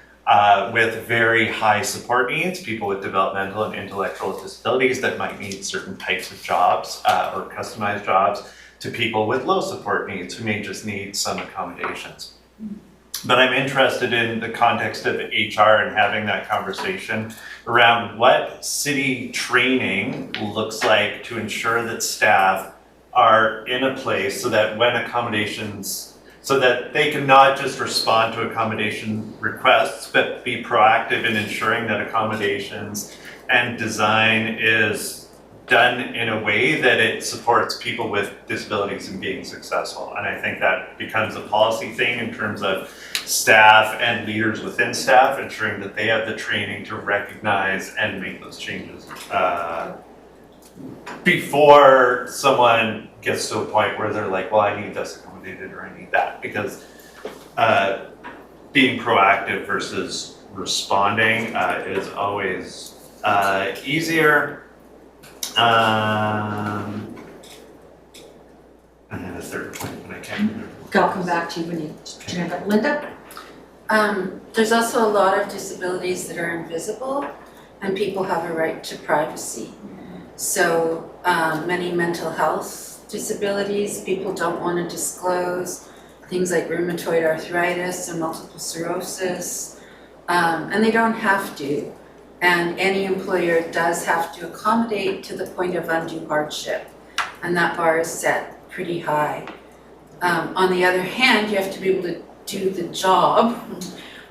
with very high support needs, people with developmental and intellectual disabilities that might need certain types of jobs or customized jobs, to people with low support needs who may just need some accommodations. But I'm interested in the context of HR and having that conversation around what city training looks like to ensure that staff are in a place so that when accommodations, so that they can not just respond to accommodation requests, but be proactive in ensuring that accommodations and design is done in a way that it supports people with disabilities in being successful. And I think that becomes a policy thing in terms of staff and leaders within staff, ensuring that they have the training to recognize and make those changes before someone gets to a point where they're like, well, I need this accommodated or I need that. Because being proactive versus responding is always easier. And then a third point, but I can't remember. I'll come back to you when you turn it. Linda? There's also a lot of disabilities that are invisible, and people have a right to privacy. So many mental health disabilities, people don't want to disclose, things like rheumatoid arthritis and multiple sclerosis, and they don't have to. And any employer does have to accommodate to the point of undue hardship, and that bar is set pretty high. On the other hand, you have to be able to do the job,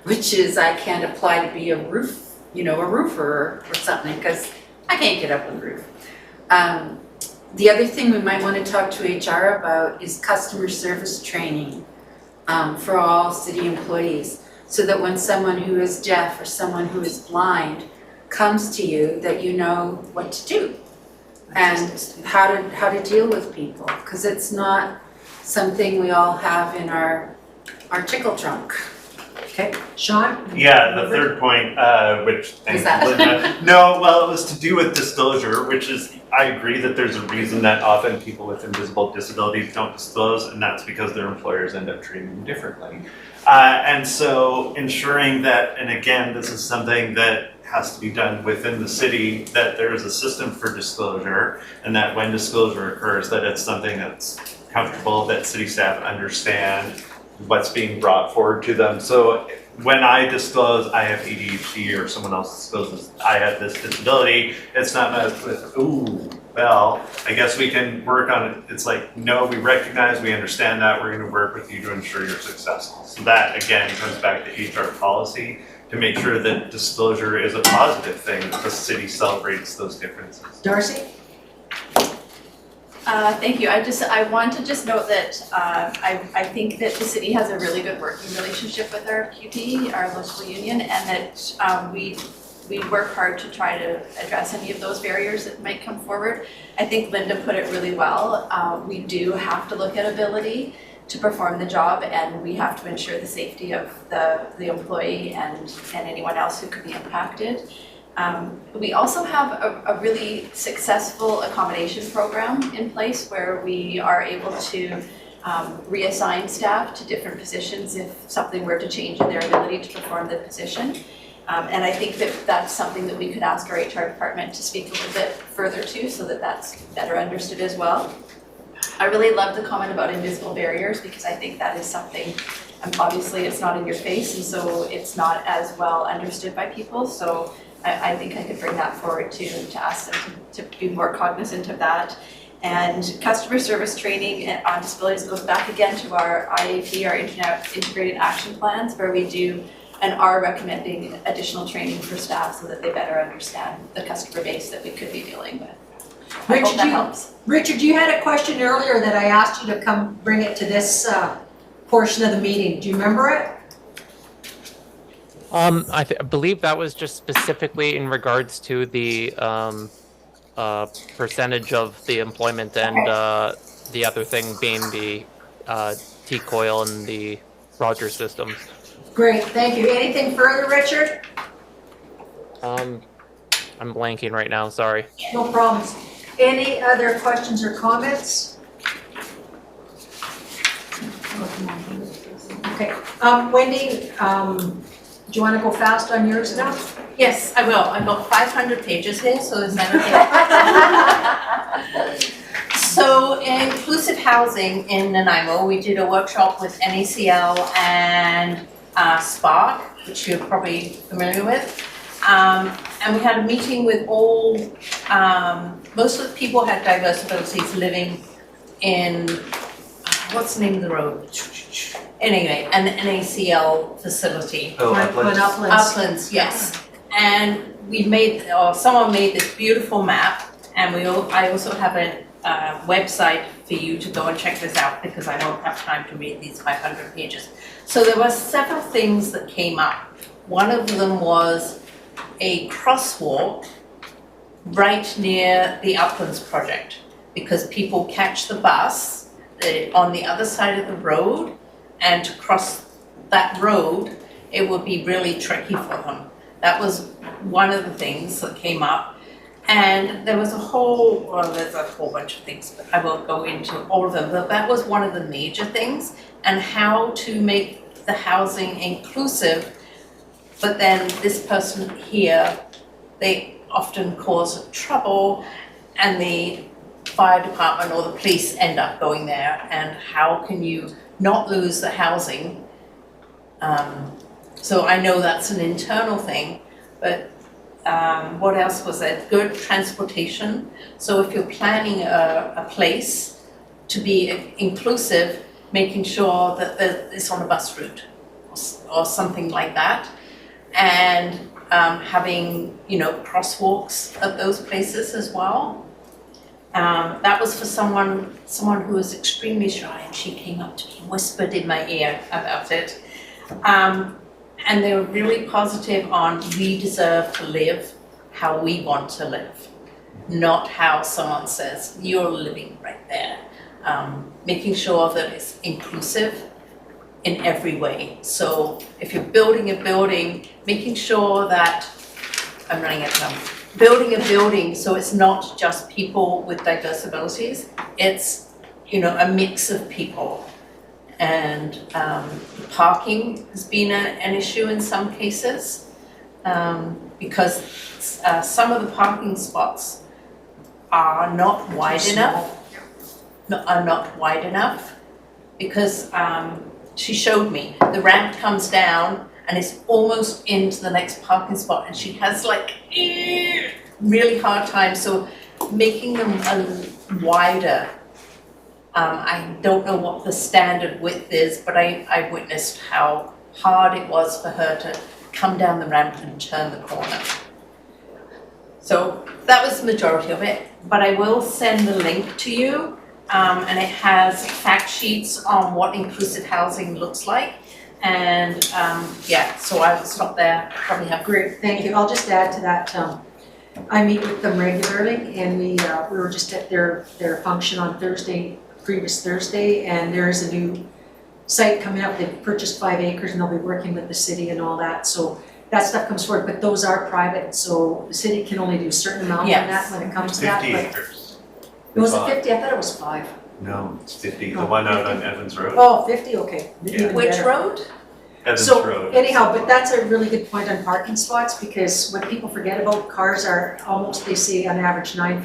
which is I can't apply to be a roofer or something, because I can't get up on the roof. The other thing we might want to talk to HR about is customer service training for all city employees, so that when someone who is deaf or someone who is blind comes to you, that you know what to do and how to deal with people, because it's not something we all have in our tickle trunk. Okay, Sean? Yeah, the third point, which thanks that? Linda. No, well, it was to do with disclosure, which is, I agree that there's a reason that often people with invisible disabilities don't disclose, and that's because their employers end up treating them differently. And so ensuring that, and again, this is something that has to be done within the city, that there is a system for disclosure, and that when disclosure occurs, that it's something that's comfortable, that city staff understand what's being brought forward to them. So when I disclose I have ADHD or someone else discloses I have this disability, it's not met with, ooh, well, I guess we can work on it. It's like, no, we recognize, we understand that, we're gonna work with you to ensure you're successful. So that, again, comes back to HR policy, to make sure that disclosure is a positive thing, that the city celebrates those differences. Darcy? Thank you. I want to just note that I think that the city has a really good working relationship with our QP, our local union, and that we work hard to try to address any of those barriers that might come forward. I think Linda put it really well. We do have to look at ability to perform the job, and we have to ensure the safety of the employee and anyone else who could be impacted. We also have a really successful accommodation program in place where we are able to reassign staff to different positions if something were to change in their ability to perform the position. And I think that that's something that we could ask our HR department to speak a little bit further to, so that that's better understood as well. I really love the comment about invisible barriers, because I think that is something, obviously it's not in your face, and so it's not as well understood by people. So I think I could bring that forward to ask them to be more cognizant of that. And customer service training on disabilities goes back again to our IAP, our integrated action plans, where we do and are recommending additional training for staff so that they better understand the customer base that we could be dealing with. I hope that helps. Richard, you had a question earlier that I asked you to come bring it to this portion of the meeting. Do you remember it? I believe that was just specifically in regards to the percentage of the employment, and the other thing being the T-coil and the Rogers systems. Great, thank you. Anything further, Richard? I'm blanking right now, sorry. No problems. Any other questions or comments? Okay, Wendy, do you want to go fast on yours now? Yes, I will. I've got 500 pages here, so there's never So inclusive housing in Nanaimo, we did a workshop with NACL and Spark, which you're probably familiar with. And we had a meeting with all, most of the people had diverse abilities living in, what's the name of the road? Anyway, an NACL facility. Oh, Uplands. Uplands, yes. And we made, or someone made this beautiful map, and I also have a website for you to go and check this out because I won't have time to read these 500 pages. So there were several things that came up. One of them was a crosswalk right near the Uplands project because people catch the bus on the other side of the road, and to cross that road, it would be really tricky for them. That was one of the things that came up. And there was there's a whole bunch of things, but I won't go into all of them, but that was one of the major things, and how to make the housing inclusive. But then this person here, they often cause trouble, and the fire department or the police end up going there, and how can you not lose the housing? So I know that's an internal thing, but what else was there? Good transportation. So if you're planning a place to be inclusive, making sure that it's on a bus route or something like that, and having, crosswalks at those places as well. That was for someone who was extremely shy, and she came up to me and whispered in my ear about it. And they were really positive on we deserve to live how we want to live, not how someone says you're living right there. Making sure that it's inclusive in every way. So if you're building a building, making sure that, I'm running out of time, building a building so it's not just people with diverse abilities, it's, a mix of people. And parking has been an issue in some cases because some of the parking spots are not wide enough. Are not wide enough because she showed me the ramp comes down and it's almost into the next parking spot, and she has really hard time. So making them wider. I don't know what the standard width is, but I witnessed how hard it was for her to come down the ramp and turn the corner. So that was the majority of it, but I will send the link to you, and it has fact sheets on what inclusive housing looks like. And so I will stop there, probably have. Great, thank you. I'll just add to that, I meet with them regularly, and we were just at their function on previous Thursday, and there's a new site coming up. They've purchased 5 acres and they'll be working with the city and all that. So that stuff comes forward, but those are private, so the city can only do a certain amount on that when it comes to that. 50 acres. Was it 50? I thought it was 5. No, it's 50, the one out on Evans Road. Oh, 50, okay. Yeah. Which road? Evans So Road. anyhow, but that's a really good point on parking spots, because what people forget about, cars are almost, they say on average 9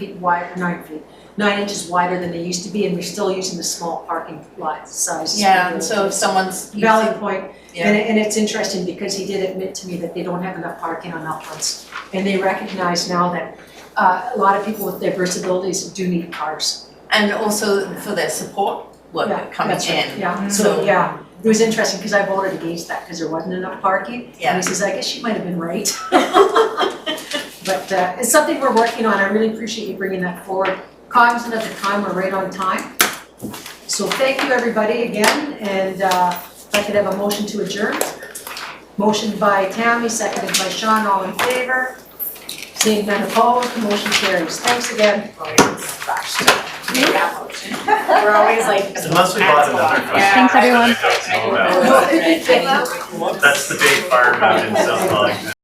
inches wider than they used to be, and we're still using the small parking lot sizes. Yeah, and so if someone's Valley Point, yeah. and it's interesting because he did admit to me that they don't have enough parking on Uplands. And they recognize now that a lot of people with diverse abilities do need cars. And also for their support work coming that's right. in. Yeah, so yeah, it was interesting because I voted against that because there wasn't enough parking. Yeah. And he says, I guess you might have been right. But it's something we're working on. I really appreciate you bringing that forward. Cognizant of the time, we're right on time. So thank you, everybody, again, and if I could have a motion to adjourn. Motion by Tammy, seconded by Sean, all in favor. Seeing none opposed, the motion carries. Thanks again. We're always like. Unless we bought another question. Thanks, everyone. that I don't know about. That's the big farm out in South Wellington.